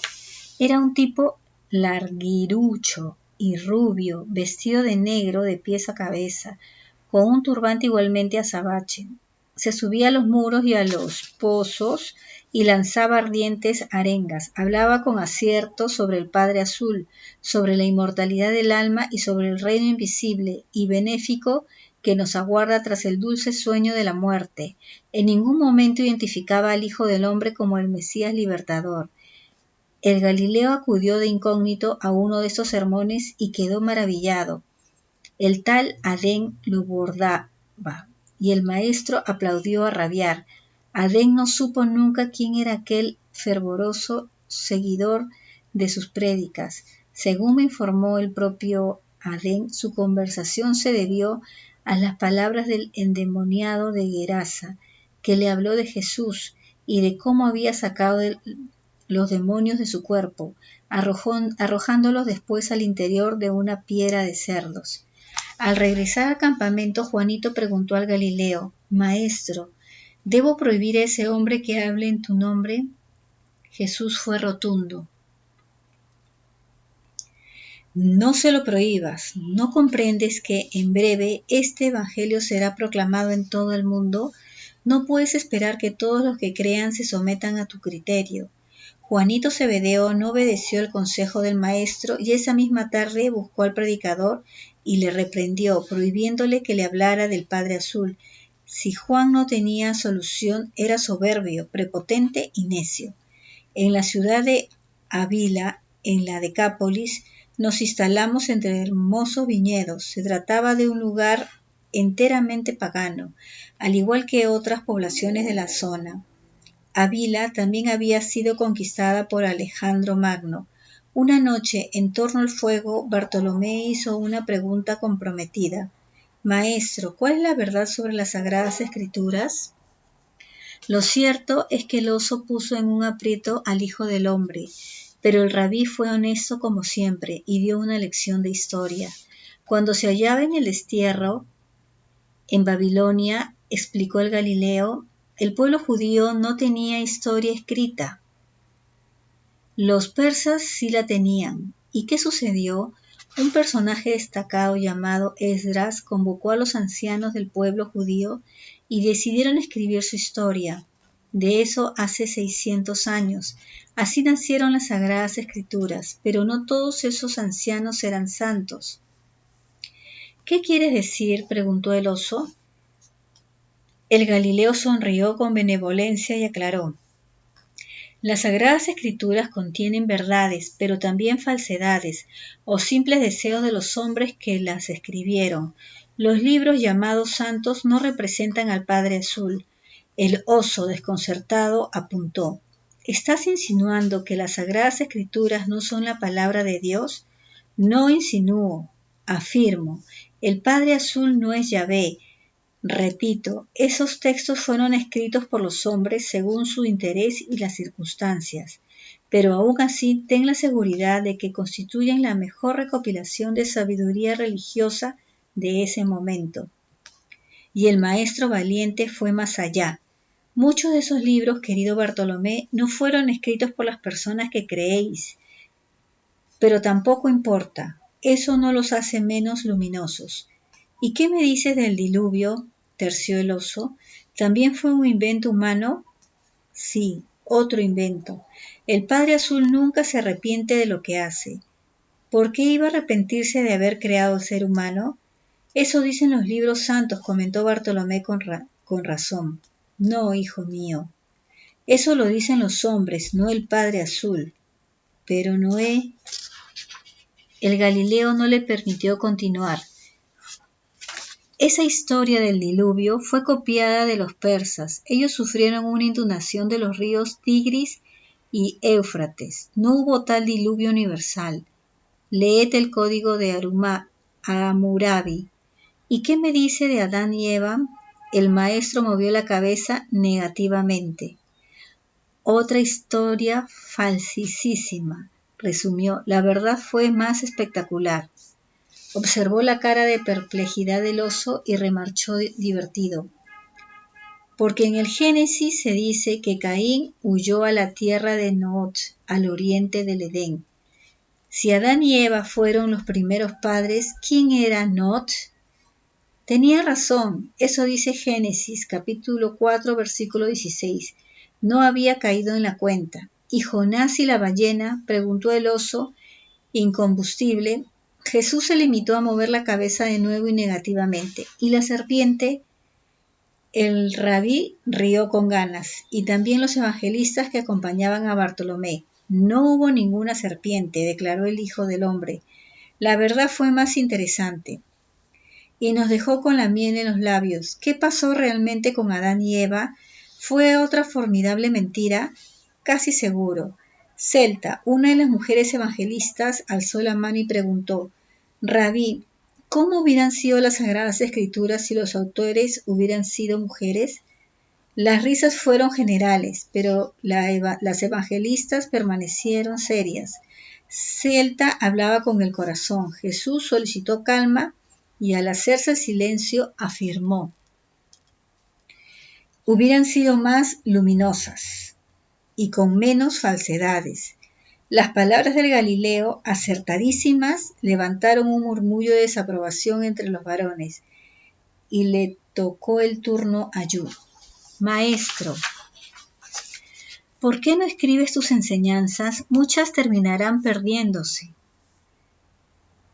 Era un tipo larguirucho y rubio, vestido de negro de pies a cabeza, con un turbante igualmente azabache. Se subía a los muros y a los pozos y lanzaba ardientes arengas. Hablaba con acierto sobre el Padre Azul, sobre la inmortalidad del alma y sobre el reino invisible y benéfico que nos aguarda tras el dulce sueño de la muerte. En ningún momento identificaba al Hijo del Hombre como el Mesías libertador. El Galileo acudió de incógnito a uno de estos sermones y quedó maravillado. El tal Adén lo bordaba, y el maestro aplaudió a rabiar. Adén no supo nunca quién era aquel fervoroso seguidor de sus prédicas. Según me informó el propio Adén, su conversación se debió a las palabras del endemoniado de Gerasa, que le habló de Jesús y de cómo había sacado los demonios de su cuerpo, arrojándolos después al interior de una piedra de cerdos. Al regresar al campamento, Juanito preguntó al Galileo: «Maestro, ¿debo prohibir a ese hombre que hable en tu nombre?». Jesús fue rotundo: No se lo prohíbas, ¿no comprendes que en breve este evangelio será proclamado en todo el mundo? No puedes esperar que todos los que crean se sometan a tu criterio. Juanito Zebedeo no obedeció el consejo del maestro y esa misma tarde buscó al predicador y le reprendió, prohibiéndole que le hablara del Padre Azul. Si Juan no tenía solución, era soberbio, prepotente y necio. En la ciudad de Avila, en la Decápolis, nos instalamos entre hermosos viñedos. Se trataba de un lugar enteramente pagano, al igual que otras poblaciones de la zona. Avila también había sido conquistada por Alejandro Magno. Una noche, en torno al fuego, Bartolomé hizo una pregunta comprometida. Maestro, ¿cuál es la verdad sobre las Sagradas Escrituras? Lo cierto es que el oso puso en un aprieto al Hijo del Hombre, pero el rabí fue honesto como siempre y dio una lección de historia. Cuando se hallaba en el destierro, en Babilonia, explicó el Galileo, el pueblo judío no tenía historia escrita. Los persas sí la tenían. ¿Y qué sucedió? Un personaje destacado llamado Esdras convocó a los ancianos del pueblo judío y decidieron escribir su historia. De eso hace 600 años. Así nacieron las Sagradas Escrituras, pero no todos esos ancianos eran santos. ¿Qué quieres decir?, preguntó el oso. El Galileo sonrió con benevolencia y aclaró. Las Sagradas Escrituras contienen verdades, pero también falsedades, o simples deseos de los hombres que las escribieron. Los libros llamados santos no representan al Padre Azul. El oso, desconcertado, apuntó. ¿Estás insinuando que las Sagradas Escrituras no son la palabra de Dios? No insinúo, afirmo. El Padre Azul no es Yahvé. Repito, esos textos fueron escritos por los hombres según su interés y las circunstancias, pero aún así ten la seguridad de que constituyen la mejor recopilación de sabiduría religiosa de ese momento. Y el maestro valiente fue más allá. Muchos de esos libros, querido Bartolomé, no fueron escritos por las personas que creéis, pero tampoco importa, eso no los hace menos luminosos. ¿Y qué me dices del diluvio?, terció el oso. ¿También fue un invento humano? Sí, otro invento. El Padre Azul nunca se arrepiente de lo que hace. ¿Por qué iba a arrepentirse de haber creado el ser humano? Eso dicen los libros santos, comentó Bartolomé con razón. No, hijo mío. Eso lo dicen los hombres, no el Padre Azul. Pero Noé... El Galileo no le permitió continuar. Esa historia del diluvio fue copiada de los persas. Ellos sufrieron una inundación de los ríos Tigris y Éufrates. No hubo tal diluvio universal. Leed el código de Hammurabi. ¿Y qué me dice de Adán y Eva? El maestro movió la cabeza negativamente. Otra historia falsísima, resumió. La verdad fue más espectacular. Observó la cara de perplejidad del oso y remarchó divertido. Porque en el Génesis se dice que Caín huyó a la tierra de Nod, al oriente del Edén. Si Adán y Eva fueron los primeros padres, ¿quién era Nod? Tenía razón, eso dice Génesis, capítulo 4, versículo 16. No había caído en la cuenta. ¿Y Jonás y la ballena?, preguntó el oso, incombustible. Jesús se limitó a mover la cabeza de nuevo y negativamente. ¿Y la serpiente? El rabí rió con ganas, y también los evangelistas que acompañaban a Bartolomé. No hubo ninguna serpiente, declaró el Hijo del Hombre. La verdad fue más interesante. Y nos dejó con la miel en los labios. ¿Qué pasó realmente con Adán y Eva? ¿Fue otra formidable mentira? Casi seguro. Celta, una de las mujeres evangelistas, alzó la mano y preguntó, Rabí, ¿cómo hubieran sido las Sagradas Escrituras si los autores hubieran sido mujeres? Las risas fueron generales, pero las evangelistas permanecieron serias. Celta hablaba con el corazón. Jesús solicitó calma y al hacerse el silencio afirmó, hubieran sido más luminosas y con menos falsedades. Las palabras del Galileo, acertadísimas, levantaron un murmullo de desaprobación entre los varones, y le tocó el turno a Yu. Maestro, ¿por qué no escribes tus enseñanzas? Muchas terminarán perdiéndose.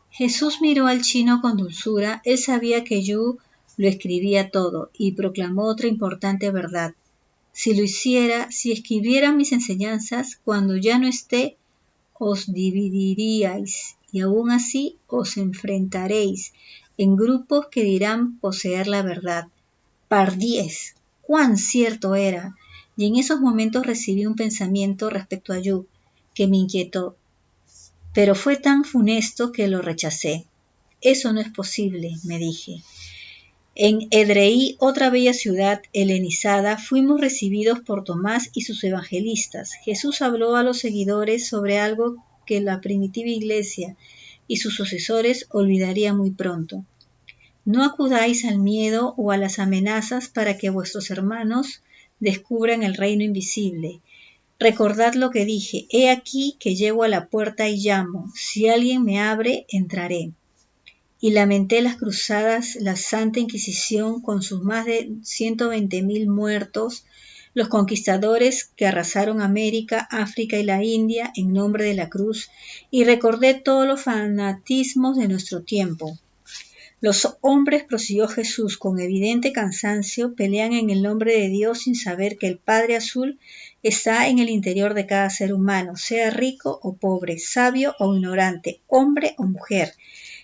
Jesús miró al chino con dulzura. Él sabía que Yu lo escribía todo y proclamó otra importante verdad. Si lo hiciera, si escribiera mis enseñanzas, cuando ya no esté, os dividiríais y aún así os enfrentaréis en grupos que dirán poseer la verdad. Pardiez, cuán cierto era. Y en esos momentos recibí un pensamiento respecto a Yu que me inquietó, pero fue tan funesto que lo rechacé. Eso no es posible, me dije. En Edrei, otra bella ciudad helenizada, fuimos recibidos por Tomás y sus evangelistas. Jesús habló a los seguidores sobre algo que la primitiva iglesia y sus sucesores olvidarían muy pronto. No acudáis al miedo o a las amenazas para que vuestros hermanos descubran el reino invisible. Recordad lo que dije, he aquí que llego a la puerta y llamo, si alguien me abre, entraré. Y lamenté las cruzadas, la Santa Inquisición con sus más de 120.000 muertos, los conquistadores que arrasaron América, África y la India en nombre de la cruz, y recordé todos los fanatismos de nuestro tiempo. Los hombres, prosiguió Jesús con evidente cansancio, pelean en el nombre de Dios sin saber que el Padre Azul está en el interior de cada ser humano, sea rico o pobre, sabio o ignorante, hombre o mujer.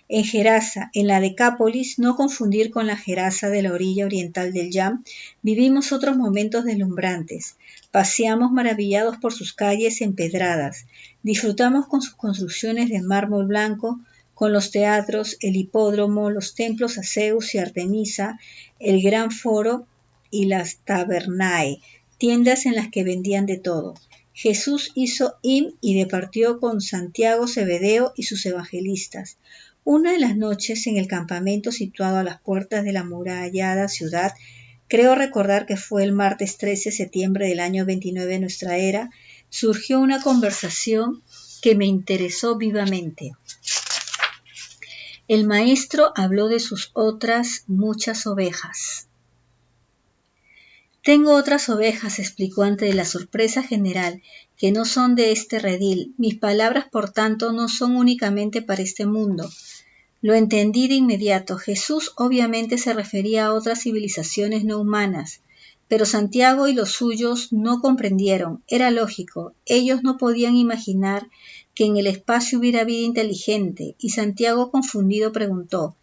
En Gerasa, en la Decápolis, no confundir con la Gerasa de la orilla oriental del Yam, vivimos otros momentos deslumbrantes. Paseamos maravillados por sus calles empedradas, disfrutamos con sus construcciones de mármol blanco, con los teatros, el hipódromo, los templos a Zeus y Artemisa, el gran foro y las tabernae, tiendas en las que vendían de todo. Jesús hizo y departió con Santiago, Zebedeo y sus evangelistas. Una de las noches, en el campamento situado a las puertas de la amurallada ciudad, creo recordar que fue el martes 13 de septiembre del año 29 de nuestra era, surgió una conversación que me interesó vivamente. El maestro habló de sus otras muchas ovejas. Tengo otras ovejas, explicó ante la sorpresa general, que no son de este redil. Mis palabras, por tanto, no son únicamente para este mundo. Lo entendí de inmediato. Jesús obviamente se refería a otras civilizaciones no humanas, pero Santiago y los suyos no comprendieron. Era lógico. Ellos no podían imaginar que en el espacio hubiera vida inteligente, y Santiago, confundido, preguntó: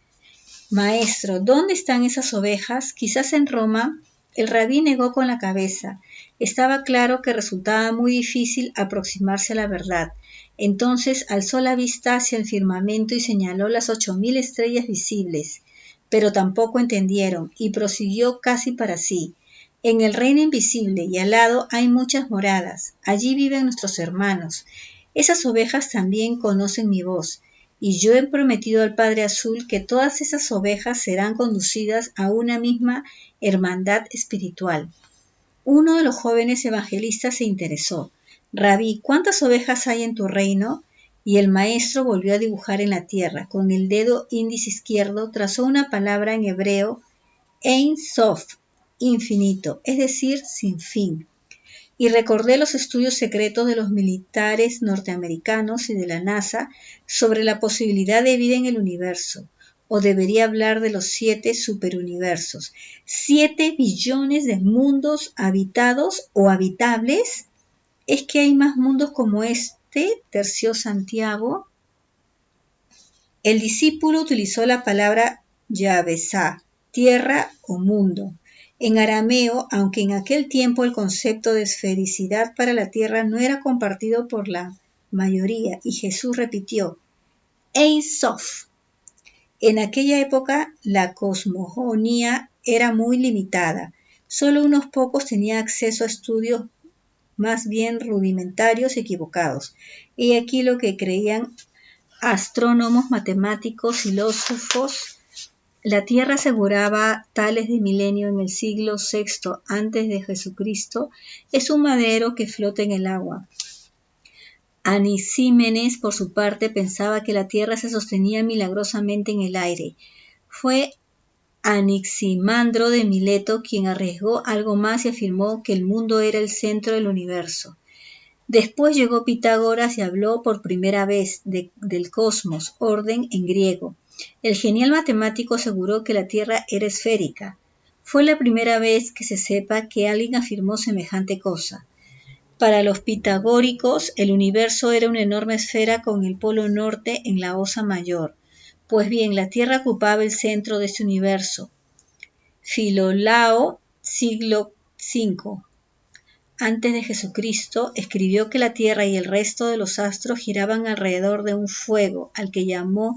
Maestro, ¿dónde están esas ovejas? Quizás en Roma. El rabí negó con la cabeza. Estaba claro que resultaba muy difícil aproximarse a la verdad. Entonces alzó la vista hacia el firmamento y señaló las 8.000 estrellas visibles, pero tampoco entendieron, y prosiguió casi para sí. En el reino invisible y al lado hay muchas moradas. Allí viven nuestros hermanos. Esas ovejas también conocen mi voz, y yo he prometido al Padre Azul que todas esas ovejas serán conducidas a una misma hermandad espiritual. Uno de los jóvenes evangelistas se interesó. Rabí, ¿cuántas ovejas hay en tu reino? Y el maestro volvió a dibujar en la tierra. Con el dedo índice izquierdo trazó una palabra en hebreo, Ein Sof, infinito, es decir, sin fin. Y recordé los estudios secretos de los militares norteamericanos y de la NASA sobre la posibilidad de vida en el universo. O debería hablar de los 7 superuniversos. 7 billones de mundos habitados o habitables. ¿Es que hay más mundos como este?, terció Santiago. El discípulo utilizó la palabra Yabesá, tierra o mundo. En arameo, aunque en aquel tiempo el concepto de esfericidad para la tierra no era compartido por la mayoría, y Jesús repitió, Ein Sof. En aquella época la cosmogonía era muy limitada. Solo unos pocos tenían acceso a estudios más bien rudimentarios y equivocados. Y aquí lo que creían astrónomos, matemáticos, filósofos. La Tierra, aseguraba Tales de Milenio en el siglo VI antes de Jesucristo, es un madero que flota en el agua. Anaxímenes, por su parte, pensaba que la tierra se sostenía milagrosamente en el aire. Fue Anaximandro de Mileto quien arriesgó algo más y afirmó que el mundo era el centro del universo. Después llegó Pitágoras y habló por primera vez del cosmos, orden en griego. El genial matemático aseguró que la Tierra era esférica. Fue la primera vez que se sepa que alguien afirmó semejante cosa. Para los pitagóricos, el universo era una enorme esfera con el polo norte en la Osa Mayor. Pues bien, la Tierra ocupaba el centro de este universo. Filolao, siglo V antes de Jesucristo, escribió que la Tierra y el resto de los astros giraban alrededor de un fuego, al que llamó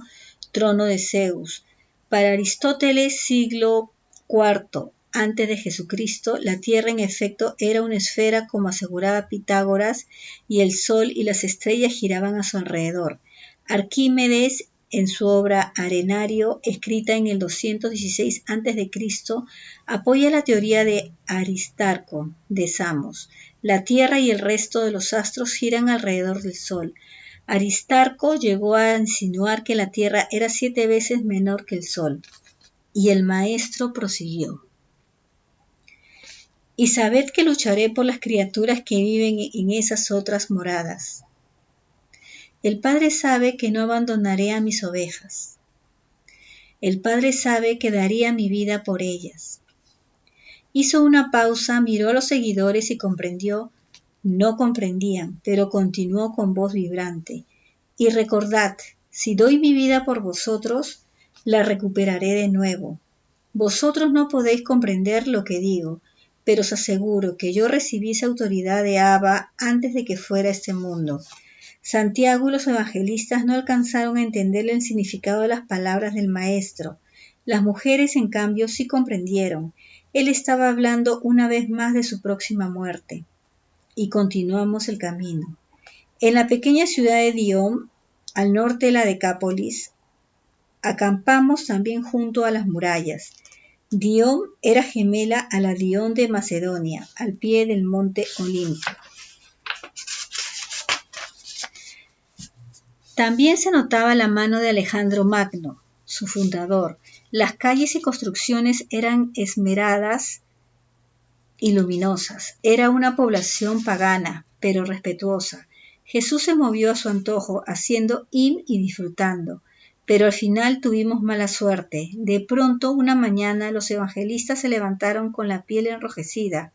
trono de Zeus. Para Aristóteles, siglo IV antes de Jesucristo, la Tierra en efecto era una esfera como aseguraba Pitágoras, y el Sol y las estrellas giraban a su alrededor. Arquímedes, en su obra Arenario, escrita en el 216 a.C., apoya la teoría de Aristarco de Samos. La Tierra y el resto de los astros giran alrededor del Sol. Aristarco llegó a insinuar que la Tierra era 7 veces menor que el Sol. Y el maestro prosiguió: y sabed que lucharé por las criaturas que viven en esas otras moradas. El Padre sabe que no abandonaré a mis ovejas. El Padre sabe que daría mi vida por ellas. Hizo una pausa, miró a los seguidores y comprendió. No comprendían, pero continuó con voz vibrante. Y recordad, si doy mi vida por vosotros, la recuperaré de nuevo. Vosotros no podéis comprender lo que digo, pero os aseguro que yo recibí esa autoridad de Abba antes de que fuera este mundo. Santiago y los evangelistas no alcanzaron a entender el significado de las palabras del Maestro. Las mujeres, en cambio, sí comprendieron. Él estaba hablando una vez más de su próxima muerte. Y continuamos el camino. En la pequeña ciudad de Dion, al norte de la Decápolis, acampamos también junto a las murallas. Dion era gemela a la Dion de Macedonia, al pie del monte Olimpo. También se notaba la mano de Alejandro Magno, su fundador. Las calles y construcciones eran esmeradas y luminosas. Era una población pagana, pero respetuosa. Jesús se movió a su antojo, haciendo y disfrutando. Pero al final tuvimos mala suerte. De pronto, una mañana, los evangelistas se levantaron con la piel enrojecida.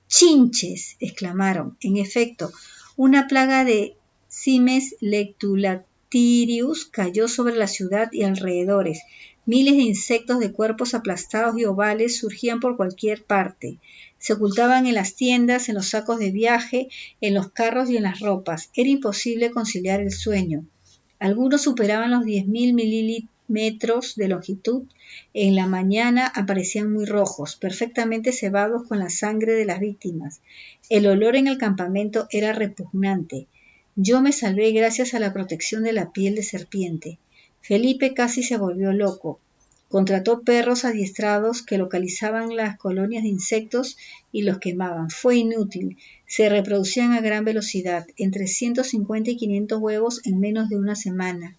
¡Chinches!, exclamaron. En efecto, una plaga de Cimes lectulactirius cayó sobre la ciudad y alrededores. Miles de insectos de cuerpos aplastados y ovales surgían por cualquier parte. Se ocultaban en las tiendas, en los sacos de viaje, en los carros y en las ropas. Era imposible conciliar el sueño. Algunos superaban los 10.000 milímetros de longitud. En la mañana aparecían muy rojos, perfectamente cebados con la sangre de las víctimas. El olor en el campamento era repugnante. Yo me salvé gracias a la protección de la piel de serpiente. Felipe casi se volvió loco. Contrató perros adiestrados que localizaban las colonias de insectos y los quemaban. Fue inútil. Se reproducían a gran velocidad, entre 150 y 500 huevos en menos de una semana.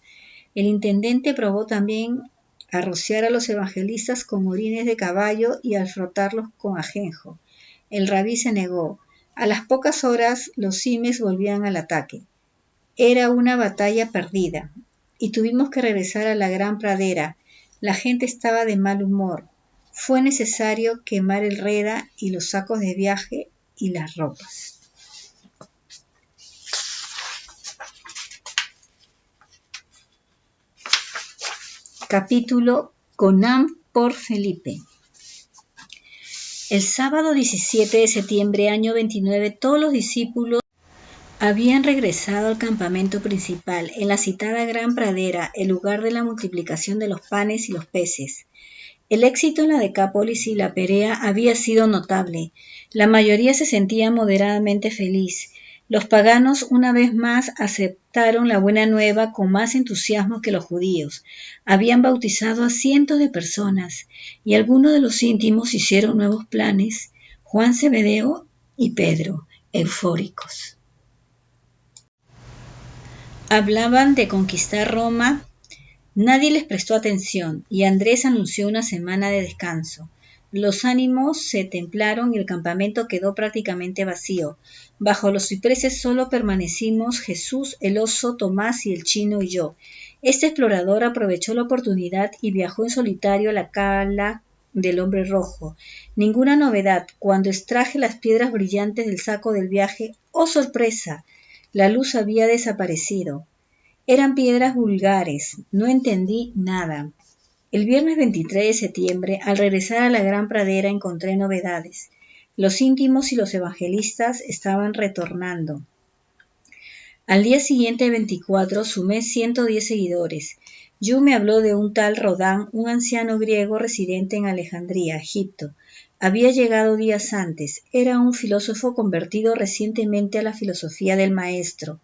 El intendente probó también a rociar a los evangelistas con orines de caballo y al frotarlos con ajenjo. El rabí se negó. A las pocas horas los cimes volvían al ataque. Era una batalla perdida y tuvimos que regresar a la gran pradera. La gente estaba de mal humor. Fue necesario quemar el reda y los sacos de viaje y las ropas. Capítulo Conán por Felipe. El sábado 17 de septiembre, año 29, todos los discípulos habían regresado al campamento principal, en la citada gran pradera, el lugar de la multiplicación de los panes y los peces. El éxito en la Decápolis y la Perea había sido notable. La mayoría se sentía moderadamente feliz. Los paganos una vez más aceptaron la buena nueva con más entusiasmo que los judíos. Habían bautizado a cientos de personas y algunos de los íntimos hicieron nuevos planes. Juan, Zebedeo y Pedro, eufóricos. Hablaban de conquistar Roma. Nadie les prestó atención y Andrés anunció una semana de descanso. Los ánimos se templaron y el campamento quedó prácticamente vacío. Bajo los cipreses solo permanecimos Jesús, el oso, Tomás y el chino y yo. Este explorador aprovechó la oportunidad y viajó en solitario a la cala del hombre rojo. Ninguna novedad. Cuando extraje las piedras brillantes del saco del viaje, ¡oh sorpresa! La luz había desaparecido. Eran piedras vulgares, no entendí nada. El viernes 23 de septiembre, al regresar a la gran pradera, encontré novedades. Los íntimos y los evangelistas estaban retornando. Al día siguiente, 24, sumé 110 seguidores. Yu me habló de un tal Rodán, un anciano griego residente en Alejandría, Egipto. Había llegado días antes. Era un filósofo convertido recientemente a la filosofía del maestro.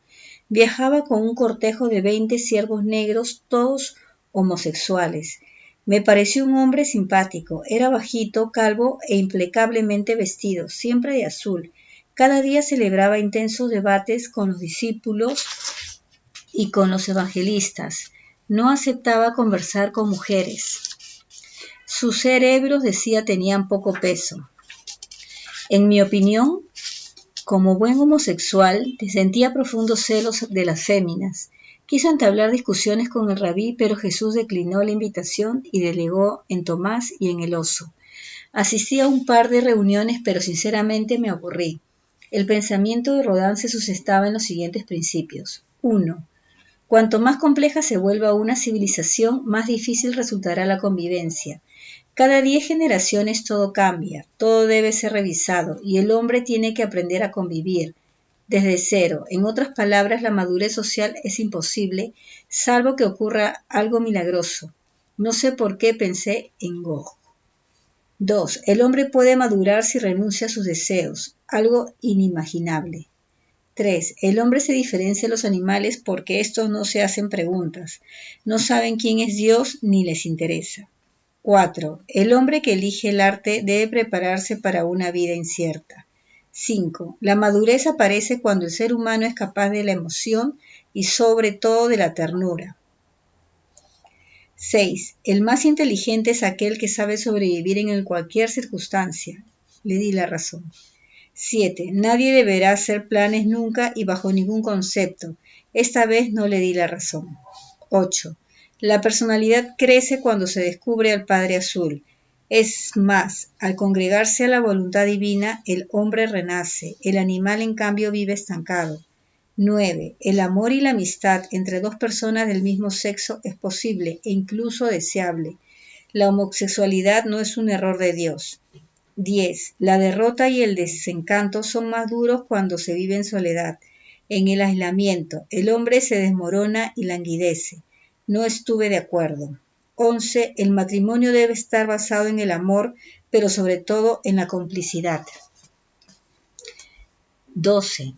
Viajaba con un cortejo de 20 siervos negros, todos homosexuales. Me pareció un hombre simpático. Era bajito, calvo e implacablemente vestido, siempre de azul. Cada día celebraba intensos debates con los discípulos y con los evangelistas. No aceptaba conversar con mujeres. Sus cerebros, decía, tenían poco peso. En mi opinión, como buen homosexual, sentía profundos celos de las féminas. Quiso entablar discusiones con el rabí, pero Jesús declinó la invitación y delegó en Tomás y en el oso. Asistí a un par de reuniones, pero sinceramente me aburrí. El pensamiento de Rodin se sustentaba en los siguientes principios. 1. Cuanto más compleja se vuelva una civilización, más difícil resultará la convivencia. Cada 10 generaciones todo cambia, todo debe ser revisado y el hombre tiene que aprender a convivir desde cero. En otras palabras, la madurez social es imposible, salvo que ocurra algo milagroso. No sé por qué pensé en Gog. 2. El hombre puede madurar si renuncia a sus deseos, algo inimaginable. 3. El hombre se diferencia de los animales porque estos no se hacen preguntas, no saben quién es Dios ni les interesa. 4. El hombre que elige el arte debe prepararse para una vida incierta. 5. La madurez aparece cuando el ser humano es capaz de la emoción y sobre todo de la ternura. 6. El más inteligente es aquel que sabe sobrevivir en cualquier circunstancia. Le di la razón. 7. Nadie deberá hacer planes nunca y bajo ningún concepto. Esta vez no le di la razón. 8. La personalidad crece cuando se descubre al Padre Azul. Es más, al congregarse a la voluntad divina, el hombre renace, el animal en cambio vive estancado. 9. El amor y la amistad entre dos personas del mismo sexo es posible e incluso deseable. La homosexualidad no es un error de Dios. 10. La derrota y el desencanto son más duros cuando se vive en soledad. En el aislamiento, el hombre se desmorona y languidece. No estuve de acuerdo. 11. El matrimonio debe estar basado en el amor, pero sobre todo en la complicidad. 12.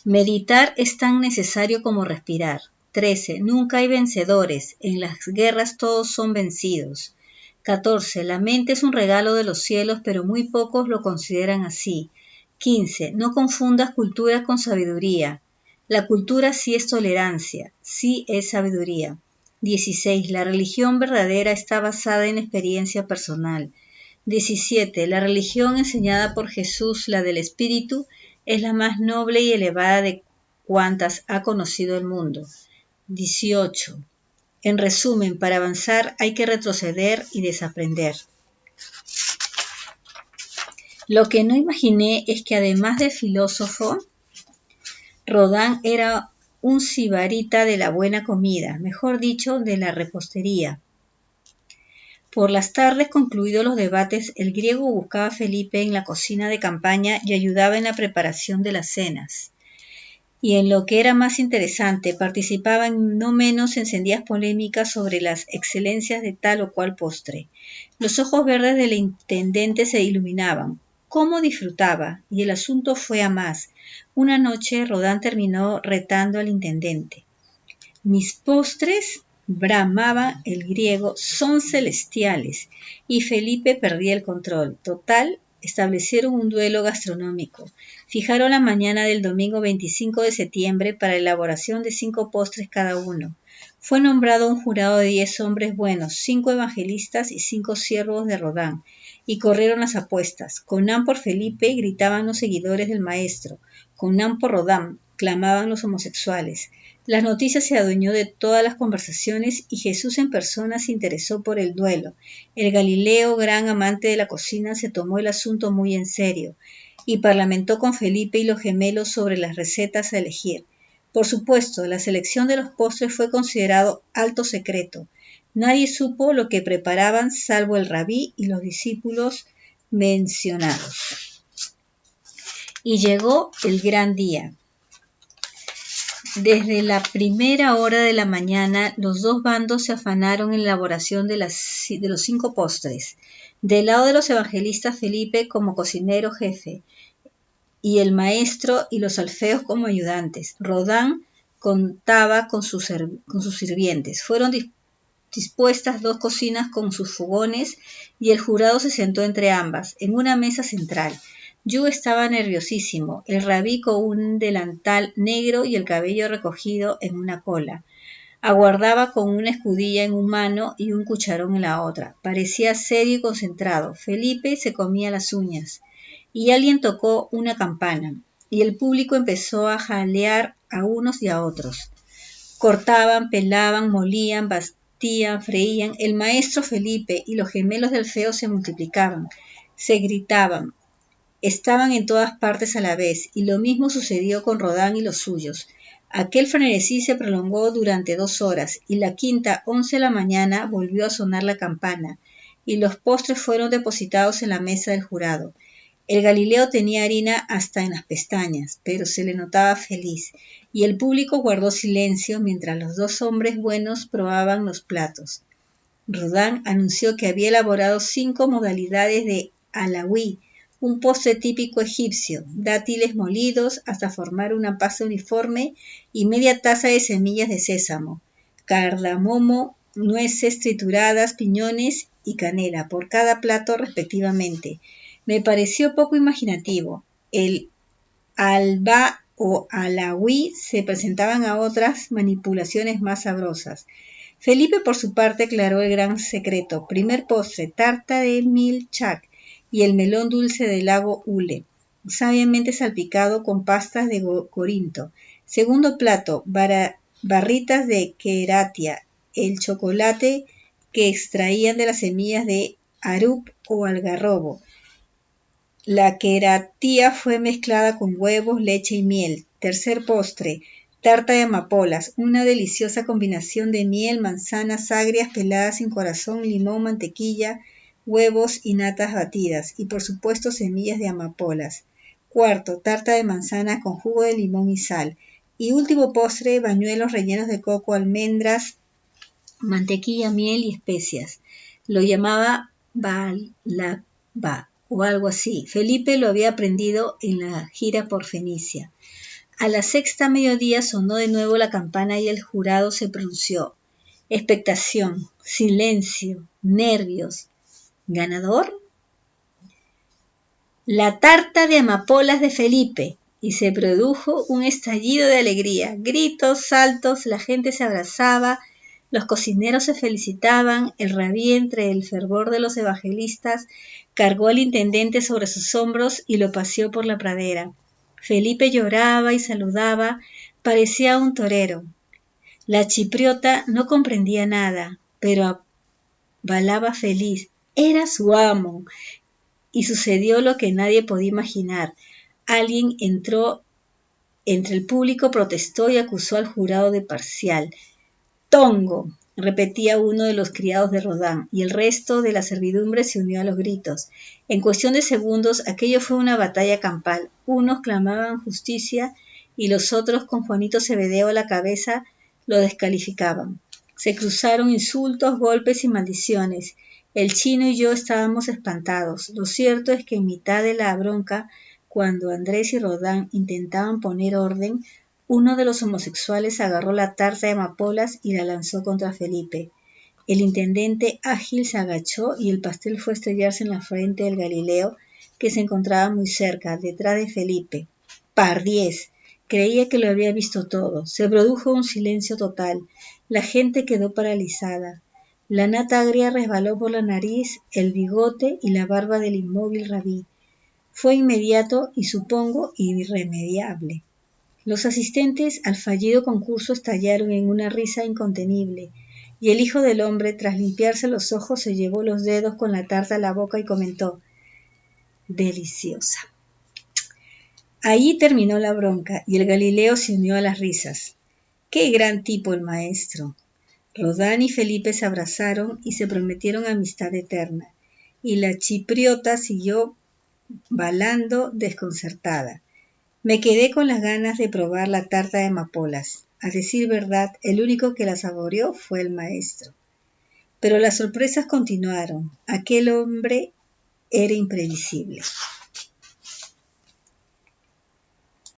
Meditar es tan necesario como respirar. 13. Nunca hay vencedores. En las guerras todos son vencidos. 14. La mente es un regalo de los cielos, pero muy pocos lo consideran así. 15. No confundas cultura con sabiduría. La cultura sí es tolerancia, sí es sabiduría. 16. La religión verdadera está basada en experiencia personal. 17. La religión enseñada por Jesús, la del Espíritu, es la más noble y elevada de cuantas ha conocido el mundo. 18. En resumen, para avanzar hay que retroceder y desaprender. Lo que no imaginé es que además de filósofo, Rodin era un sibarita de la buena comida, mejor dicho, de la repostería. Por las tardes, concluidos los debates, el griego buscaba a Felipe en la cocina de campaña y ayudaba en la preparación de las cenas. Y en lo que era más interesante, participaba en no menos encendidas polémicas sobre las excelencias de tal o cual postre. Los ojos verdes del intendente se iluminaban. ¿Cómo disfrutaba? Y el asunto fue a más. Una noche Rodin terminó retando al intendente. Mis postres, bramaba el griego, son celestiales, y Felipe perdía el control. Total, establecieron un duelo gastronómico. Fijaron la mañana del domingo 25 de septiembre para la elaboración de 5 postres cada uno. Fue nombrado un jurado de 10 hombres buenos, 5 evangelistas y 5 siervos de Rodán, y corrieron las apuestas. Conán por Felipe, gritaban los seguidores del maestro. Conán por Rodán, clamaban los homosexuales. Las noticias se adueñó de todas las conversaciones y Jesús en persona se interesó por el duelo. El Galileo, gran amante de la cocina, se tomó el asunto muy en serio y parlamentó con Felipe y los gemelos sobre las recetas a elegir. Por supuesto, la selección de los postres fue considerado alto secreto. Nadie supo lo que preparaban salvo el rabí y los discípulos mencionados. Y llegó el gran día. Desde la primera hora de la mañana, los dos bandos se afanaron en la elaboración de los 5 postres. Del lado de los evangelistas, Felipe como cocinero jefe, y el maestro y los alfeos como ayudantes. Rodán contaba con sus sirvientes. Fueron dispuestas 2 cocinas con sus fogones y el jurado se sentó entre ambas, en una mesa central. Yu estaba nerviosísimo, el rabí con un delantal negro y el cabello recogido en una cola. Aguardaba con una escudilla en una mano y un cucharón en la otra. Parecía serio y concentrado. Felipe se comía las uñas. Y alguien tocó una campana, y el público empezó a jalear a unos y a otros. Cortaban, pelaban, molían, bastían, freían. El maestro Felipe y los gemelos del feo se multiplicaban, se gritaban. Estaban en todas partes a la vez, y lo mismo sucedió con Rodán y los suyos. Aquel frenesí se prolongó durante 2 horas, y la quinta, 11 de la mañana, volvió a sonar la campana, y los postres fueron depositados en la mesa del jurado. El Galileo tenía harina hasta en las pestañas, pero se le notaba feliz, y el público guardó silencio mientras los 2 hombres buenos probaban los platos. Rodán anunció que había elaborado 5 modalidades de alawi, un postre típico egipcio, dátiles molidos hasta formar una pasta uniforme y media taza de semillas de sésamo, cardamomo, nueces trituradas, piñones y canela, por cada plato respectivamente. Me pareció poco imaginativo. El alba o alawi se presentaban a otras manipulaciones más sabrosas. Felipe, por su parte, aclaró el gran secreto. Primer postre, tarta de milchak y el melón dulce del lago Hule, sabiamente salpicado con pastas de Corinto. Segundo plato, barritas de queratia, el chocolate que extraían de las semillas de arub o algarrobo. La queratia fue mezclada con huevos, leche y miel. Tercer postre, tarta de amapolas, una deliciosa combinación de miel, manzanas agrias peladas sin corazón, limón, mantequilla, huevos y natas batidas, y por supuesto semillas de amapolas. Cuarto, tarta de manzana con jugo de limón y sal. Y último postre, bañuelos rellenos de coco, almendras, mantequilla, miel y especias. Lo llamaba balaba o algo así. Felipe lo había aprendido en la gira por Fenicia. A la sexta mediodía sonó de nuevo la campana y el jurado se pronunció. Expectación, silencio, nervios. ¿Ganador? La tarta de amapolas de Felipe. Y se produjo un estallido de alegría. Gritos, saltos, la gente se abrazaba, los cocineros se felicitaban, el rabí, entre el fervor de los evangelistas, cargó al intendente sobre sus hombros y lo paseó por la pradera. Felipe lloraba y saludaba, parecía un torero. La chipriota no comprendía nada, pero avalaba feliz. Era su amo. Y sucedió lo que nadie podía imaginar. Alguien entró entre el público, protestó y acusó al jurado de parcial. «Tongo», repetía uno de los criados de Rodán, y el resto de la servidumbre se unió a los gritos. En cuestión de segundos, aquello fue una batalla campal. Unos clamaban justicia y los otros, con Juanito Cebedeo a la cabeza, lo descalificaban. Se cruzaron insultos, golpes y maldiciones. El chino y yo estábamos espantados. Lo cierto es que en mitad de la bronca, cuando Andrés y Rodán intentaban poner orden, uno de los homosexuales agarró la tarta de amapolas y la lanzó contra Felipe. El intendente ágil se agachó y el pastel fue a estrellarse en la frente del Galileo, que se encontraba muy cerca, detrás de Felipe. ¡Pardiez! Creía que lo había visto todo. Se produjo un silencio total. La gente quedó paralizada. La nata agria resbaló por la nariz, el bigote y la barba del inmóvil rabí. Fue inmediato y, supongo, irremediable. Los asistentes al fallido concurso estallaron en una risa incontenible, y el hijo del hombre, tras limpiarse los ojos, se llevó los dedos con la tarta a la boca y comentó: «Deliciosa». Allí terminó la bronca, y el Galileo se unió a las risas. ¡Qué gran tipo el maestro! Rodán y Felipe se abrazaron y se prometieron amistad eterna, y la chipriota siguió balando desconcertada. Me quedé con las ganas de probar la tarta de amapolas. A decir verdad, el único que la saboreó fue el maestro. Pero las sorpresas continuaron. Aquel hombre era imprevisible.